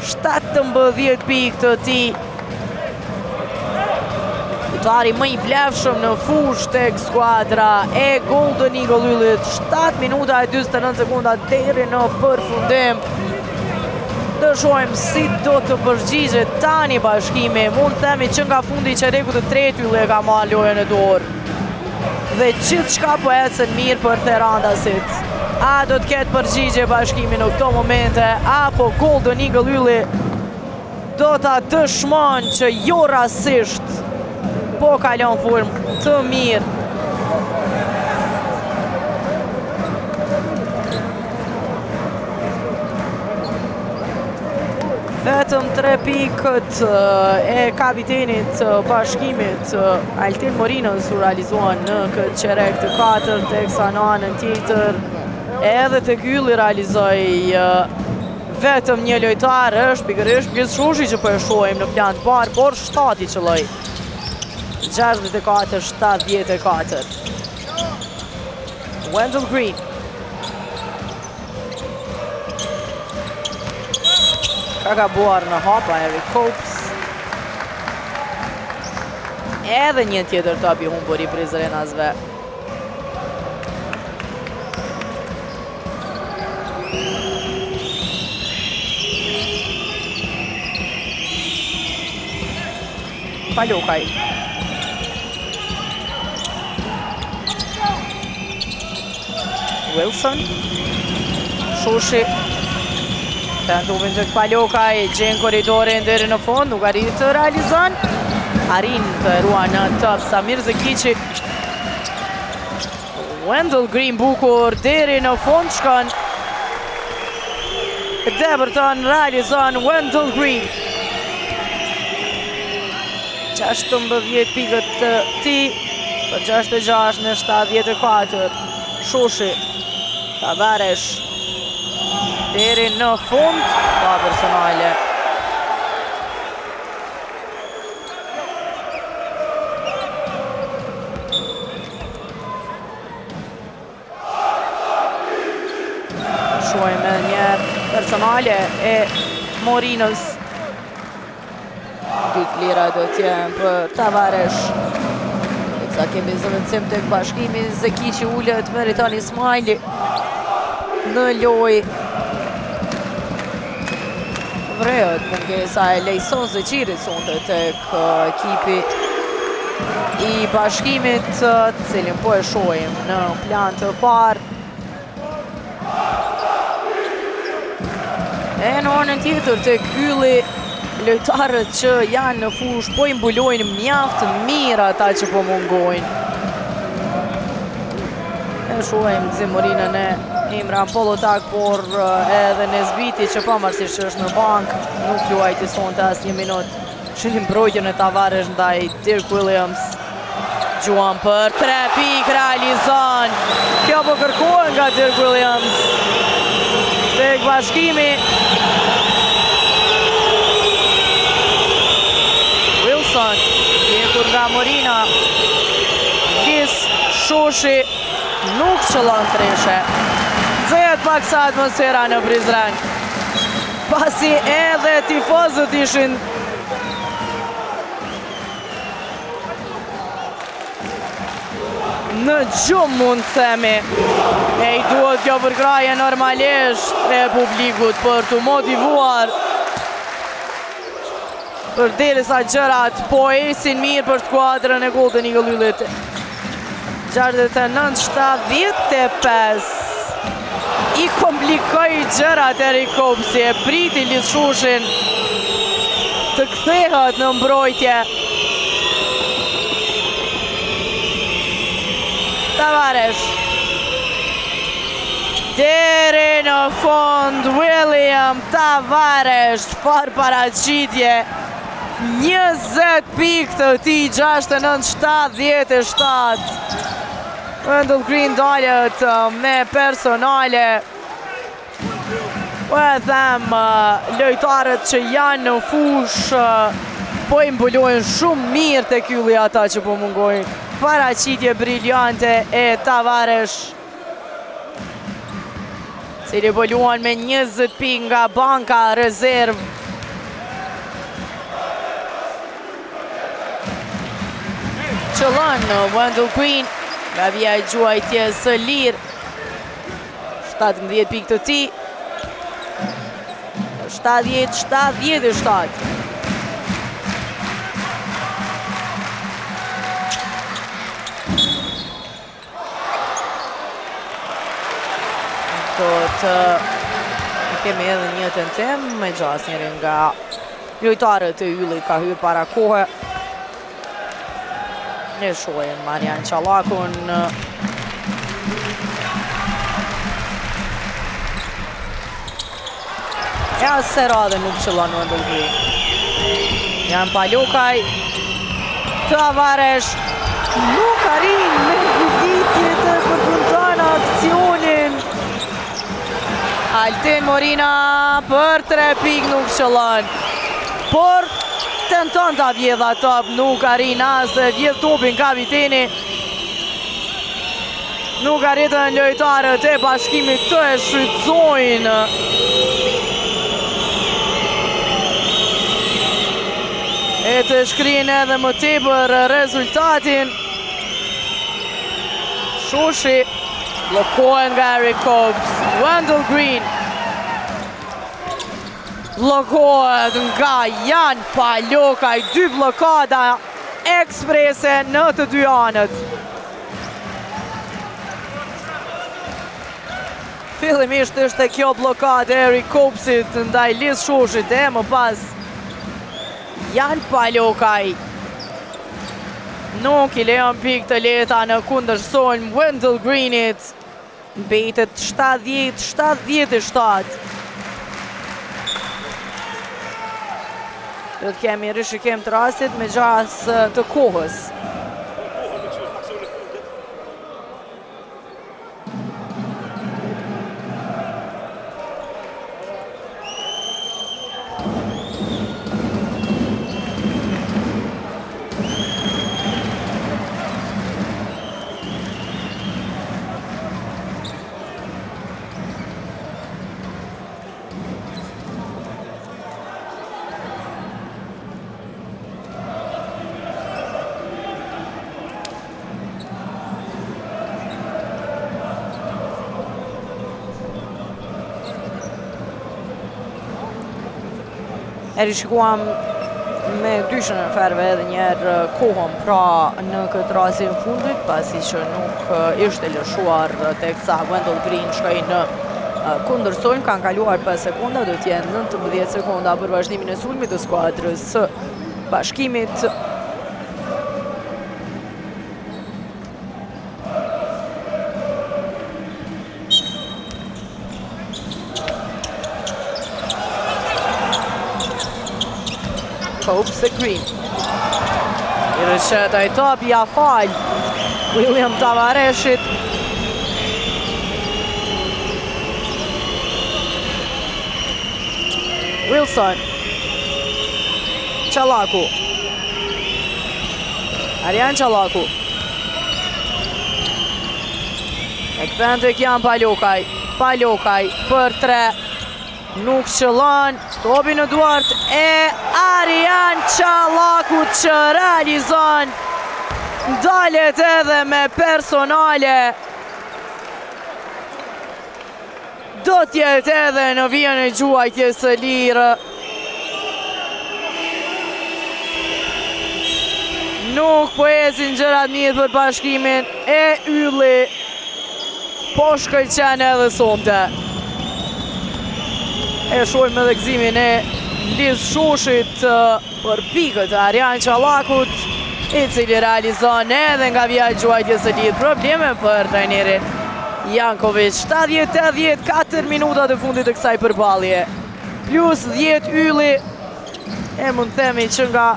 17 pikë të tij. Lojtari më i vlefshëm në fushë tek skuadra e Golden Eagle Yllit. 7 minuta e 49 sekunda deri në përfundim. Të shojmë si do të përgjigjet tani Bashkimi. Mund të themi që nga fundi i çerekut të tretë Ylli e ka marrë lojën e dorë. dhe gjithë shka po ecën mirë për Therandasit. A do të ketë përgjigje Bashkimi në këto momente, apo Golden Eagle Ylli do ta dëshmon që jo rasisht po kalon formë të mirë. Vetëm 3 pikët e kapitenit Bashkimit Altin Morinos u realizuan në këtë qerek të 4, teksa në anën tjetër edhe të Ylli realizoi vetëm një lojtar, është pikërisht Pjes Shoshi që po e shohim në plan të parë, por shtati qëlloi. 64-74. Wendell Green. Ka gabuar në hapa Eric Copes. Edhe një tjetër top i humbur i Prizrenasve. Palokaj. Wilson. Shoshi. Tentuvin të Palokaj, gjenë koridorin deri në fond, nuk arrit të realizon. Arin të ruan në top Samir Zekici. Wendell Green bukur deri në fond shkon. Deberton realizon Wendell Green. 16 pikët të ti, për 66 në 74. Shoshi, Tavares, deri në fund, pa personale. Shohim edhe njerë personale e Morinos. 2 lira do t'jenë për Tavares. Sa kemi zëvendësim të Bashkimi, Zekici ullet Meriton Ismaili në loj. Vrehet mungesa e Lejson Zeqirit sonte tek ekipi i Bashkimit, cilin po e shohim në plan të parë. E në anën tjetër tek Ylli, lojtarët që janë në fush po i mbulojnë mjaft mirë ata që po mungojnë. E shohim Zimorinën e Imran Polotak, por edhe Nezbiti që pavarësisht që është në bank, nuk luajti sonte as një minut. Shinim mbrojtjen e Tavares ndaj Dirk Williams. Gjuan për 3 pikë realizon. Kjo po kërkohen nga Dirk Williams. Tek Bashkimi. Djekur nga Morina. Pjes Shoshi nuk qëllon treshe. Dzehet pak sa atmosfera në Prizren. Pasi edhe tifozët ishin në gjumë, mund të themi. E i duhet kjo përkraje normalisht e publikut për të motivuar, për derisa gjërat po esin mirë për skuadrën e Golden Eagle Yllit. 69-75. I komplikoj gjërat Eric Copesi, e priti Liz Shoshin të kthehet në mbrojtje. Tavares. Deri në fund William Tavares, çfarë paraqitje. 20 pikë të ti, 69-77. Wendell Green dalet me personale. Po e them, lojtarët që janë në fush po i mbulojnë shumë mirë të Ylli ata që po mungojnë. Paraqitje briljante e Tavares, cili po luan me 20 pikë nga banka rezervë. Qëllon Wendell Green, nga vija e gjuajtje së lirë. 17 pikë të ti. 70-77. thot. Kemi edhe një tentim me gjas njëri nga lojtarët e Yllit ka hyrë para kohë. Ne shohim Marian Çallakun. Ja se radhe nuk qëllon Wendell Green. Jan Palokaj. Tavares. Nuk arrin me goditje të përfundon aksionin. Altin Morina për 3 pik nuk qëllon. Por tenton ta vjedha top, nuk arrin as vjedh topin kapiteni. Nuk arritën lojtarët e Bashkimit të e shfrytëzojnë e të shkrin edhe më tepër rezultatin. Shoshi blokohen nga Eric Cobbs. Wendell Green blokohet nga Jan Palokaj. 2 blokada eksprese në të dy anët. Fillimisht është kjo blokadë e Eric Cobbsit ndaj Liz Shoshit e më pas Jan Palokaj nuk i lejon pik të lehta në kundërshton Wendell Greenit. Mbetet 70-77. Do të kemi rishikim të rastit me gjas të kohës. E rishikuam me dyshën e ferve edhe njerë kohën pra në këtë rasin fundit, pasi që nuk ishte lëshuar teksa Wendell Green shkoj në kundërsojnë, kanë kaluar 5 sekunda, do t'jenë 19 sekunda për vazhdimin e sulmit të skuadrës së Bashkimit. Cobbs e Green. I rëshet ai top, ja fal William Tavareshit. Wilson. Çallaku. Arian Çallaku. E këthen të Jan Palokaj. Palokaj për 3. Nuk qëllon, topi në duart e Arian Çallaku që realizon. Dalet edhe me personale. Do t'jetë edhe në vijën e gjuajtjes së lirë. Nuk po ecin gjërat mirë për Bashkimin e Ylli. Po shkëlqen edhe sonte. E shojmë edhe gëzimin e Liz Shoshit për pikët e Arian Çallakut, i cili realizon edhe nga vija e gjuajtjes së lirë. Probleme për trajnerin Jankovic. 70-80, 4 minutat e fundit të kësaj përballje. Plus 10 Ylli. E mund të themi që nga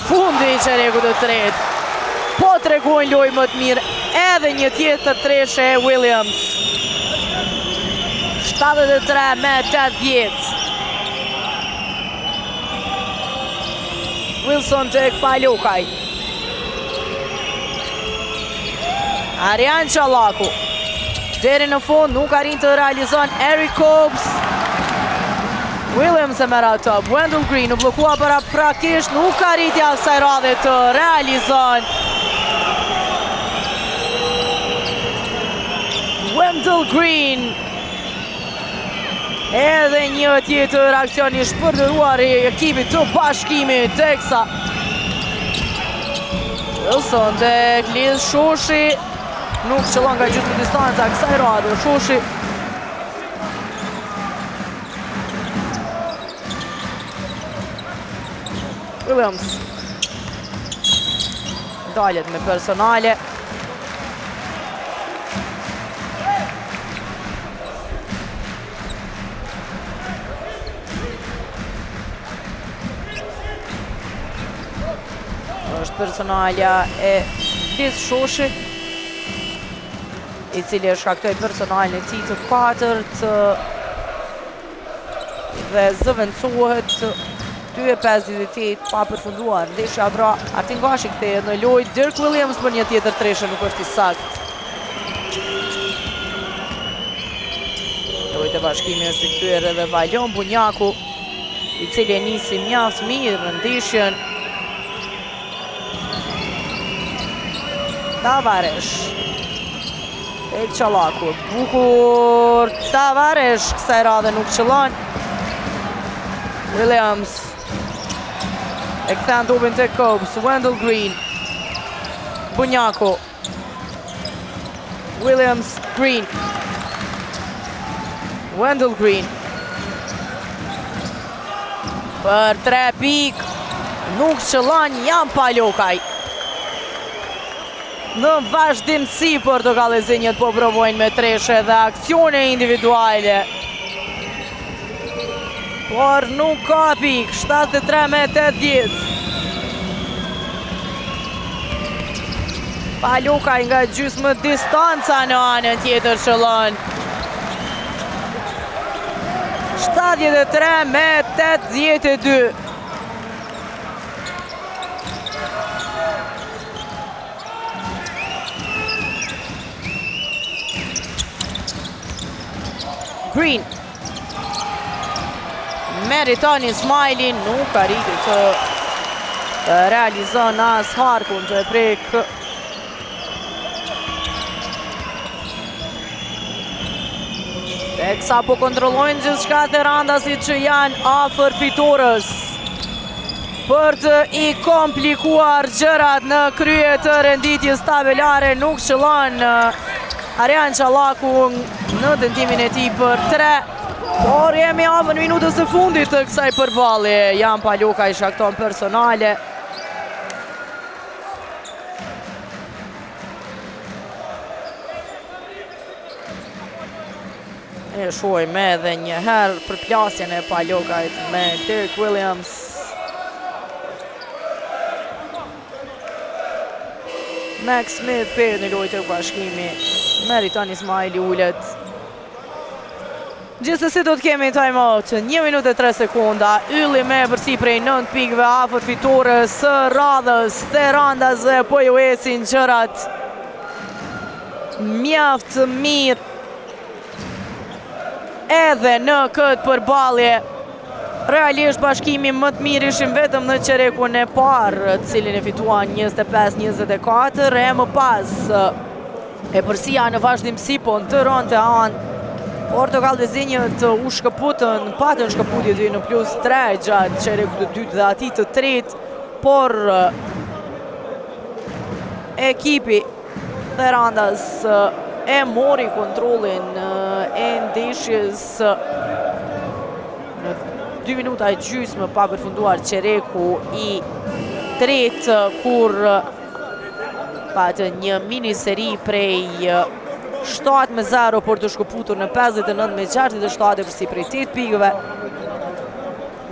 fundi i çerekut të tretë po tregojnë lojë më të mirë. Edhe një tjetër treshe e Williams. 73-80. Wilson tek Palokaj. Arian Çallaku. Deri në fund nuk arrin të realizon Eric Cobbs. Williams e merr top. Wendell Green u bllokua para praktikisht nuk arriti asaj radhe të realizon. Wendell Green. Edhe një tjetër aksion i shpërdoruar i ekipit të Bashkimit, teksa Wilson tek Liz Shoshi. nuk qëllon nga gjysmë distanca kësaj radhe Shoshi. Williams dalet me personale. Është personalja e Liz Shoshi, i cili është shkaktoi personalin e tij të katërt dhe zëvendësohet 2:58 pa përfunduar. Ndeshja pra Artin Gashi kthehet në lojë. Dirk Williams për një tjetër treshe nuk është i saktë. Lojë të bashkimi është i kthyer edhe Valion Bunjaku, i cili e nisi mjaft mirë në ndeshjen. Tavares tek Qallaku, bukur Tavares, kësaj radhe nuk qëllon. Williams e kthen topin tek Cobbs, Wendell Green, Bunjaku, Williams, Green, Wendell Green për 3 pik, nuk qëllon Jan Palokaj. Në vazhdimsi portokallezënjët po provojnë me treshe dhe aksione individuale, por nuk ka pik. 73-80. Palokaj nga gjysmë distanca në anën tjetër qëllon. 73-82. Green meriton Ismaili, nuk arriti të realizon as harkun të e prek. Teksa po kontrollojnë gjithçka Therandasit që janë afër fitores për të i komplikuar gjërat në krye të renditjes tabelare. Nuk qëllon Arjan Qallaku në tentimin e tij për 3, por jemi afër minutës së fundit të kësaj përballje. Jan Palokaj shkakton personale. E shohim edhe një herë përplasjen e Palokajt me Dirk Williams. Max Smith për në lojë të bashkimi. Meriton Ismaili ulet. Gjithsesi do të kemi time out, 1 minutë e 3 sekonda. Ylli me përsi prej 9 pikëve afër fitores së radhës. Therandase po ju ecin gjërat mjaft mirë edhe në këtë përballje. Realisht bashkimi më të mirë ishin vetëm në qerekun e parë, cilin e fituan 25-24, e më pas e përsia në vazhdimsi po në të rënë të anë. Portokallezënjët u shkëputën, patën shkëputje dy në +3 gjatë qerekut të dytë dhe ati të tretë, por ekipi Therandas e mori kontrollin e ndeshjes në 2 minuta e gjysmë pa përfunduar qereku i tretë, kur patë një mini seri prej 7-0 për të shkëputur në 59-67 përsi prej 8 pikëve.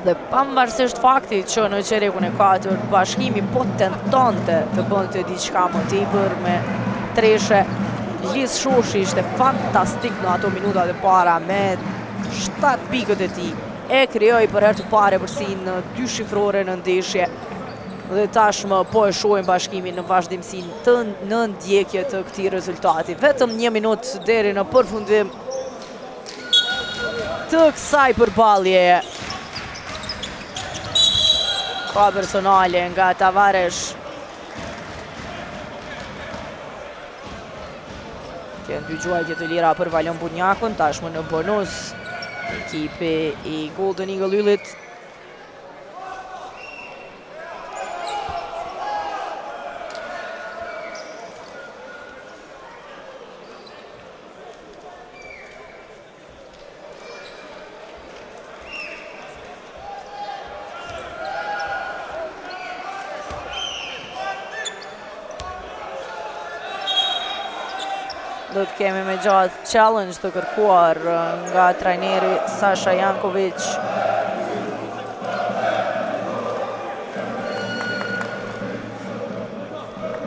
Dhe pavarësisht faktit që në qerekun e 4 bashkimi po tentonte të bënte diçka më tepër me treshe, Liz Shoshi ishte fantastik në ato minutat e para me 7 pikët e tij. E krijoi për herë të parë përsi në 2 shifrore në ndeshje. Dhe tashmë po e shohim bashkimin në vazhdimsinë të në ndjekje të këtij rezultati. Vetëm 1 minutë deri në përfundim të kësaj përballje. Ka personale nga Tavares. Kënë 2 gjuajtje të lira për Valion Bunjakun, tashmë në bonus ekipi i Golden Eagle Yllit. Do të kemi me gjatë challenge të kërkuar nga trajneri Sasha Jankovic.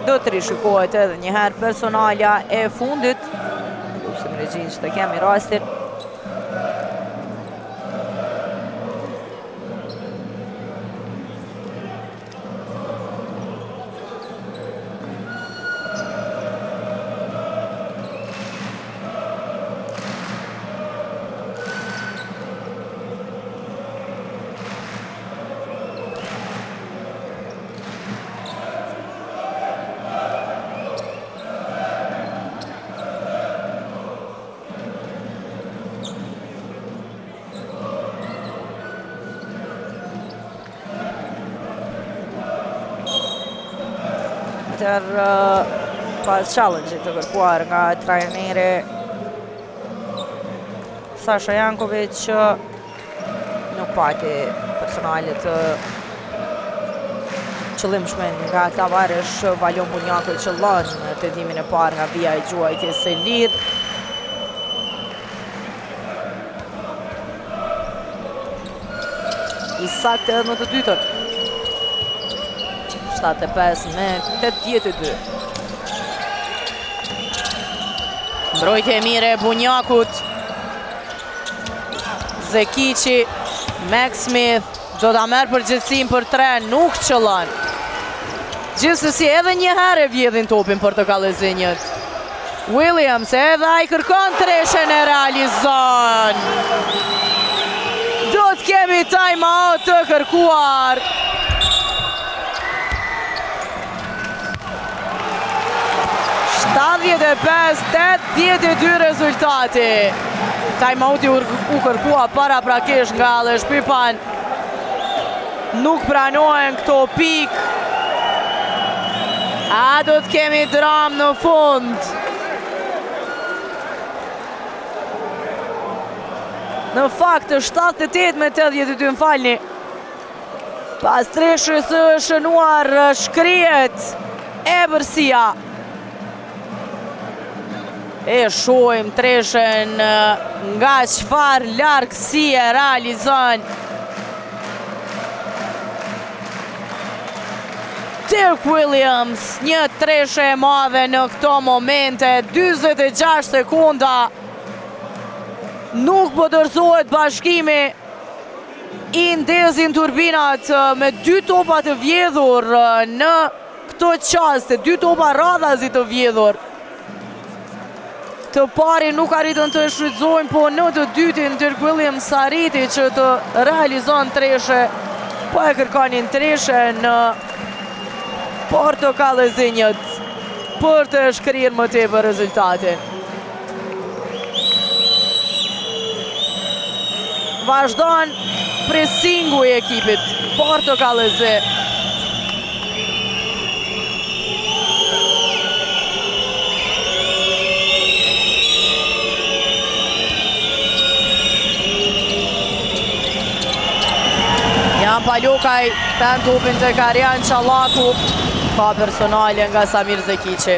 Do të rishikohet edhe njëherë personalja e fundit. Lusim regjin që të kemi rastin. Pas challenge të kërkuar nga trajneri Sasha Jankovic, nuk pati personalet të qëllimshme nga Tavares Valion Bunjaku që lën në tendimin e parë nga vija e gjuajtjes së lirë. I saktë edhe në të dytën. 75 me 82. Mbrojtje e mire e Bunjakut. Zekici, Max Smith do ta merr përgjegjësinë për 3, nuk qëllon. Gjithsesi edhe një herë vjedhin topin portokallëzinjët. Williams edhe ai kërkon treshen e realizon. Do të kemi time out të kërkuar. 75-82 rezultati. Time-outi u kërkua para prakesh nga Alesh Pipan. Nuk pranohen këto pik. A do të kemi dram në fund. Në fakt 78-82 më falni. Pas treshës së shënuar shkrihet Ebërsia. E shohim treshen nga çfarë largësi e realizon Dirk Williams, një treshe e madhe në këto momente, 46 sekunda. Nuk po dorëzohet bashkimi i ndezin turbinat me 2 topa të vjedhur në këto qaste, 2 topa radhazi të vjedhur. Të pari nuk arritën të shfrytëzojnë, po në të dytin Dirk Williams arriti që të realizon treshe, po e kërkonin treshe në portokallëzinjët për të shkrirë më tepër rezultatin. Vazhdon presingu i ekipit portokallëzi. Jan Palokaj pen topin të Karjan Qallaku, ka personale nga Samir Zekici.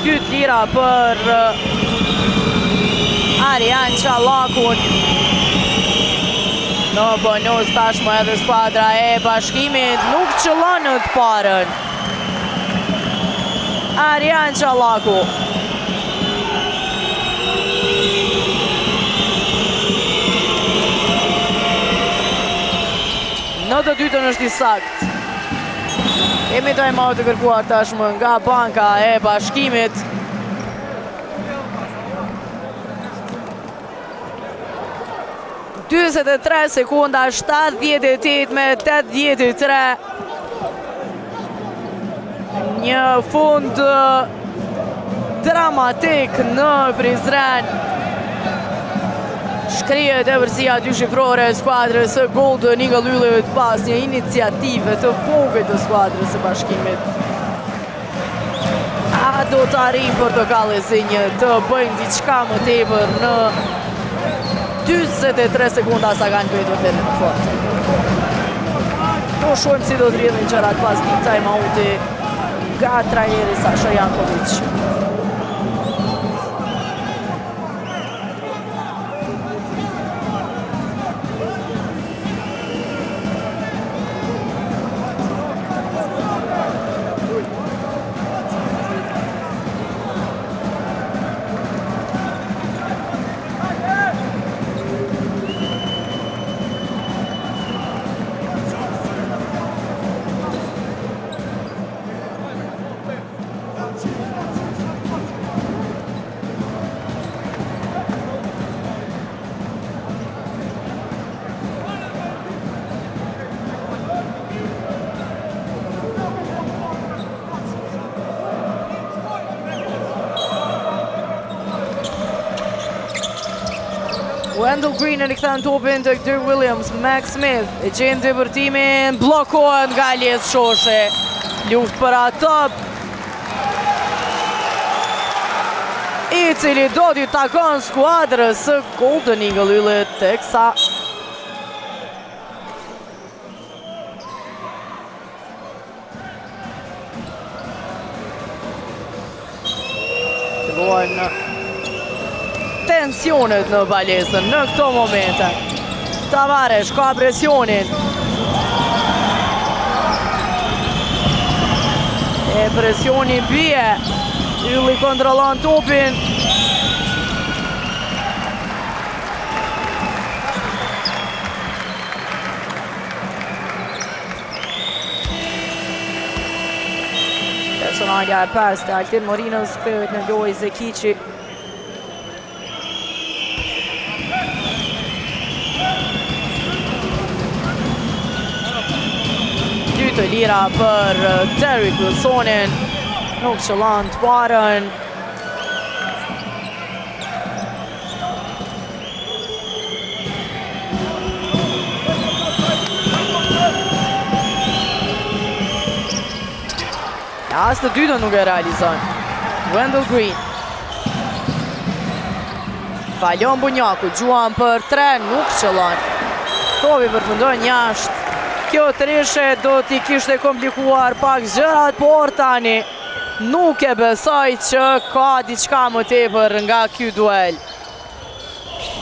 Dytë lira për Arjan Qallakun. Në bonus tashmë edhe skuadra e bashkimit nuk qëllon në të parën. Arjan Qallaku. Në të dytën është i sakt. Kemi time-out të kërkuar tashmë nga banka e bashkimit. –23 sekunda, 78 me 83. Një fund dramatik në Prizren. Shkrihet Ebërsia dyshifrore e skuadrës së Golden Eagle Yllit pas një iniciative të vogël të skuadrës së bashkimit. A do të arrijnë Portokalli Zinjë të bëjnë diçka më tepër në 43 sekunda sa kanë mbetur deri në fund. Do shohim si do të rrjedhin gjërat pas një time-outi nga trajneri Sasha Janković. Wendell Green e kthen topin të Dirk Williams, Max Smith e gjen depërtimin, bllokohet nga Elias Shoshi. Luftë për atë i cili do t'i takon skuadrës së Golden Eagle Yllit teksa fillojnë tensionet në balesën në këto momente. Tavares ka presionin. E presioni bie. Ylli kontrollon topin. Personalja e pas të Altin Morinos kthehet në lojë Zekiqi. Të lira për Derrick Wilsonin, nuk qëllon të parën. As të dytën nuk e realizon. Wendell Green. Falon Bunjaku, gjuan për 3, nuk qëllon. Topi përfundon jashtë. Kjo treshe do t'i kishte komplikuar pak gjërat, por tani nuk e besoj që ka diçka më tepër nga ky duel.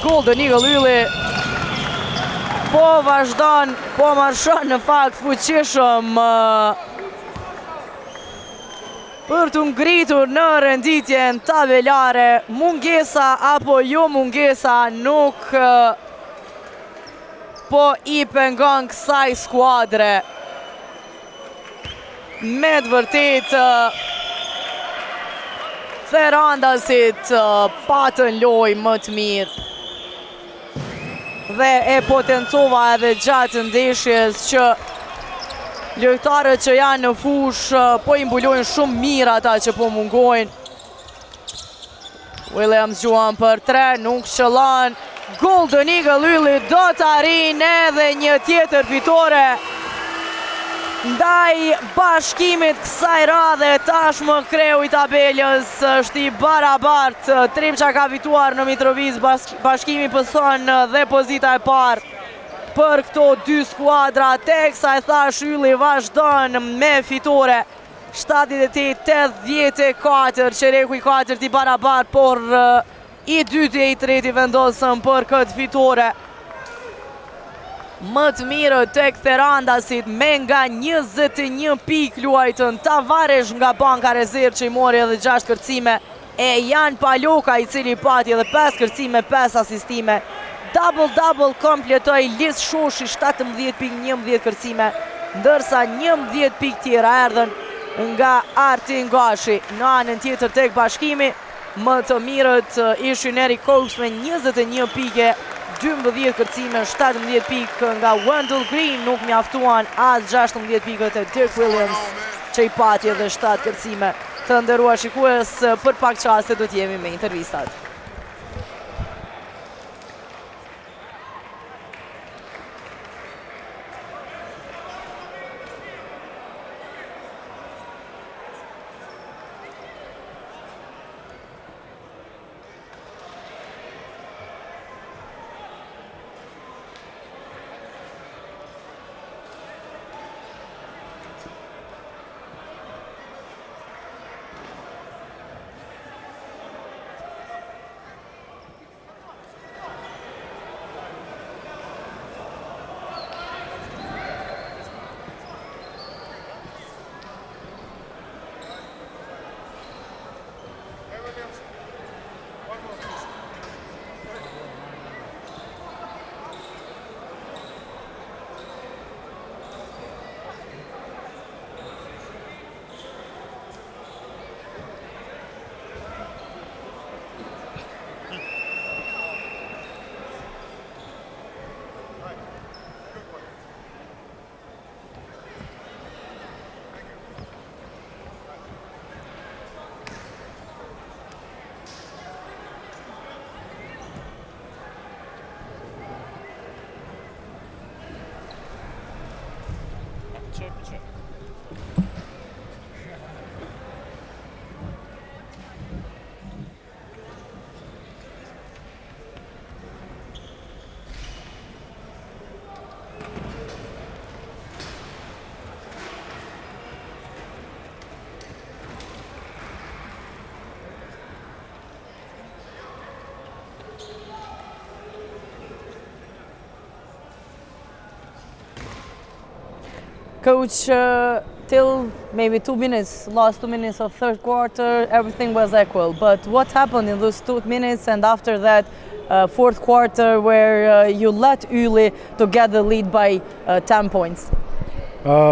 Golden Eagle Ylli po vazhdon, po marshon në fakt fuqishëm për të ngritur në renditjen tabelare. Mungesa apo jo mungesa nuk po i pengon kësaj skuadre. Me të vërtet Ferandasit patën lojë më të mirë. Dhe e potencova edhe gjatë ndeshjes që lojtarët që janë në fush po i mbulojnë shumë mirë ata që po mungojnë. Williams gjuan për 3, nuk qëllon. Golden Eagle Ylli do të arrijnë edhe një tjetër fitore ndaj bashkimit kësaj radhe. Tashmë kreu i tabelës është i barabartë. Tripça ka fituar në Mitrovic, bashkimi pëson dhe pozita e parë për këto dy skuadra, teksa e thash Ylli vazhdon me fitore 78-84, qereku i 4 i barabartë, por i dyti e i treti vendosën për këtë fitore. Më të mirë tek Ferandasit me nga 21 pik luajtën. Tavares nga banka rezervë që i mori edhe 6 kërcime. E Jan Paloka i cili pati edhe 5 kërcime, 5 asistime. Double kompletoi Lis Shoshi 17 pik, 11 kërcime. Ndërsa 11 pik tjera erdhen nga Artin Gashi. Në anën tjetër tek bashkimi, më të mirët ishin Eric Cox me 21 pike, 12 kërcime, 17 pik nga Wendell Green, nuk mjaftuan as 16 pikët e Dirk Williams që i pati edhe 7 kërcime. Të nderuar shikues, për pak qaste do t'jemi me intervistat. Coach, till maybe 2 minutes, last 2 minutes of third quarter, everything was equal. But what happened in those 2 minutes and after that fourth quarter where you let Uli to get the lead by 10 points?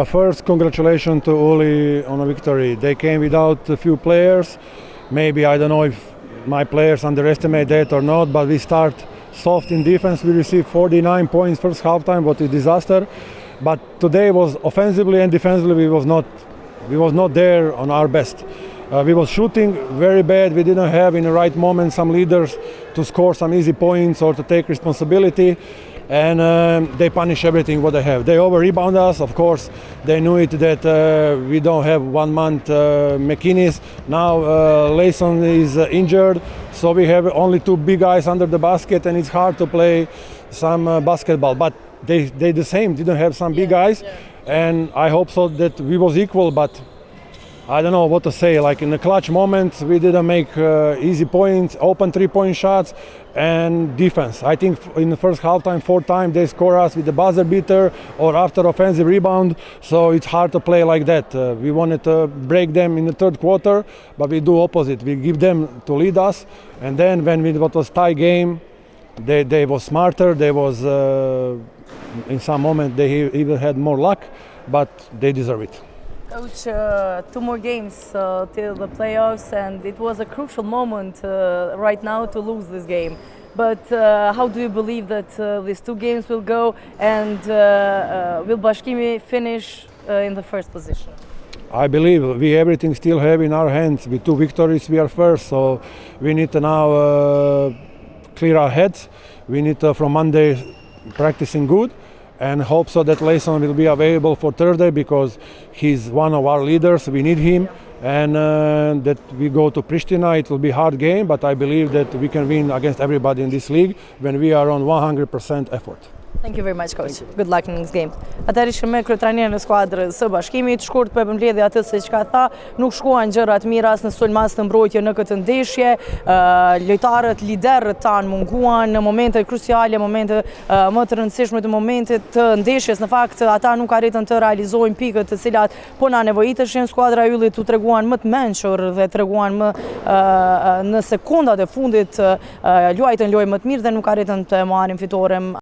First, congratulations to Uli on a victory. They came without a few players. Maybe, I don't know if my players underestimate that or not, but we start soft in defense. We received 49 points first halftime, what a disaster. But today was offensively and defensively we was not there on our best. We was shooting very bad. We didn't have in the right moment some leaders to score some easy points or to take responsibility. And they punish everything what they have. They over-rebound us, of course. They knew it that we don't have 1 month McKinnis. Now Layson is injured, so we have only 2 big guys under the basket and it's hard to play some basketball. But they the same, didn't have some big guys. And I hope so that we was equal, but I don't know what to say. Like in the clutch moments, we didn't make easy points, open 3-point shots, and defense. I think in the first halftime, 4 times they score us with the buzzer beater or after offensive rebound. So it's hard to play like that. We wanted to break them in the third quarter, but we do opposite. We give them to lead us, and then when it was tie game, they was smarter. They was in some moment they even had more luck, but they deserve it. Coach, 2 more games till the playoffs, and it was a crucial moment right now to lose this game. But how do you believe that these 2 games will go, and will Bashkimi finish in the first position? I believe we everything still have in our hands. With 2 victories, we are first. So we need to now clear our heads. We need to, from Monday, practicing good. And hope so that Layson will be available for Thursday because he's one of our leaders. We need him, and that we go to Pristina. It will be a hard game, but I believe that we can win against everybody in this league when we are on 100% effort. Thank you very much, coach. Good luck in this game. Atëherë ishim me kryetrajnerin e skuadrës së Bashkimit. Shkurt po e përmbledhi atë se çka tha, nuk shkuan gjërat mira as në sulmas të mbrojtje në këtë ndeshje. Lojtarët, liderët tan munguan në momente kruciale, momente më të rëndësishme të momentit të ndeshjes. Në fakt, ata nuk arritën të realizojnë pikët të cilat po na nevojiteshin. Skuadra e Yllit u treguan më të mençur dhe treguan më në sekondat e fundit luajtën lojë më të mirë dhe nuk arritën të marrin fitoren.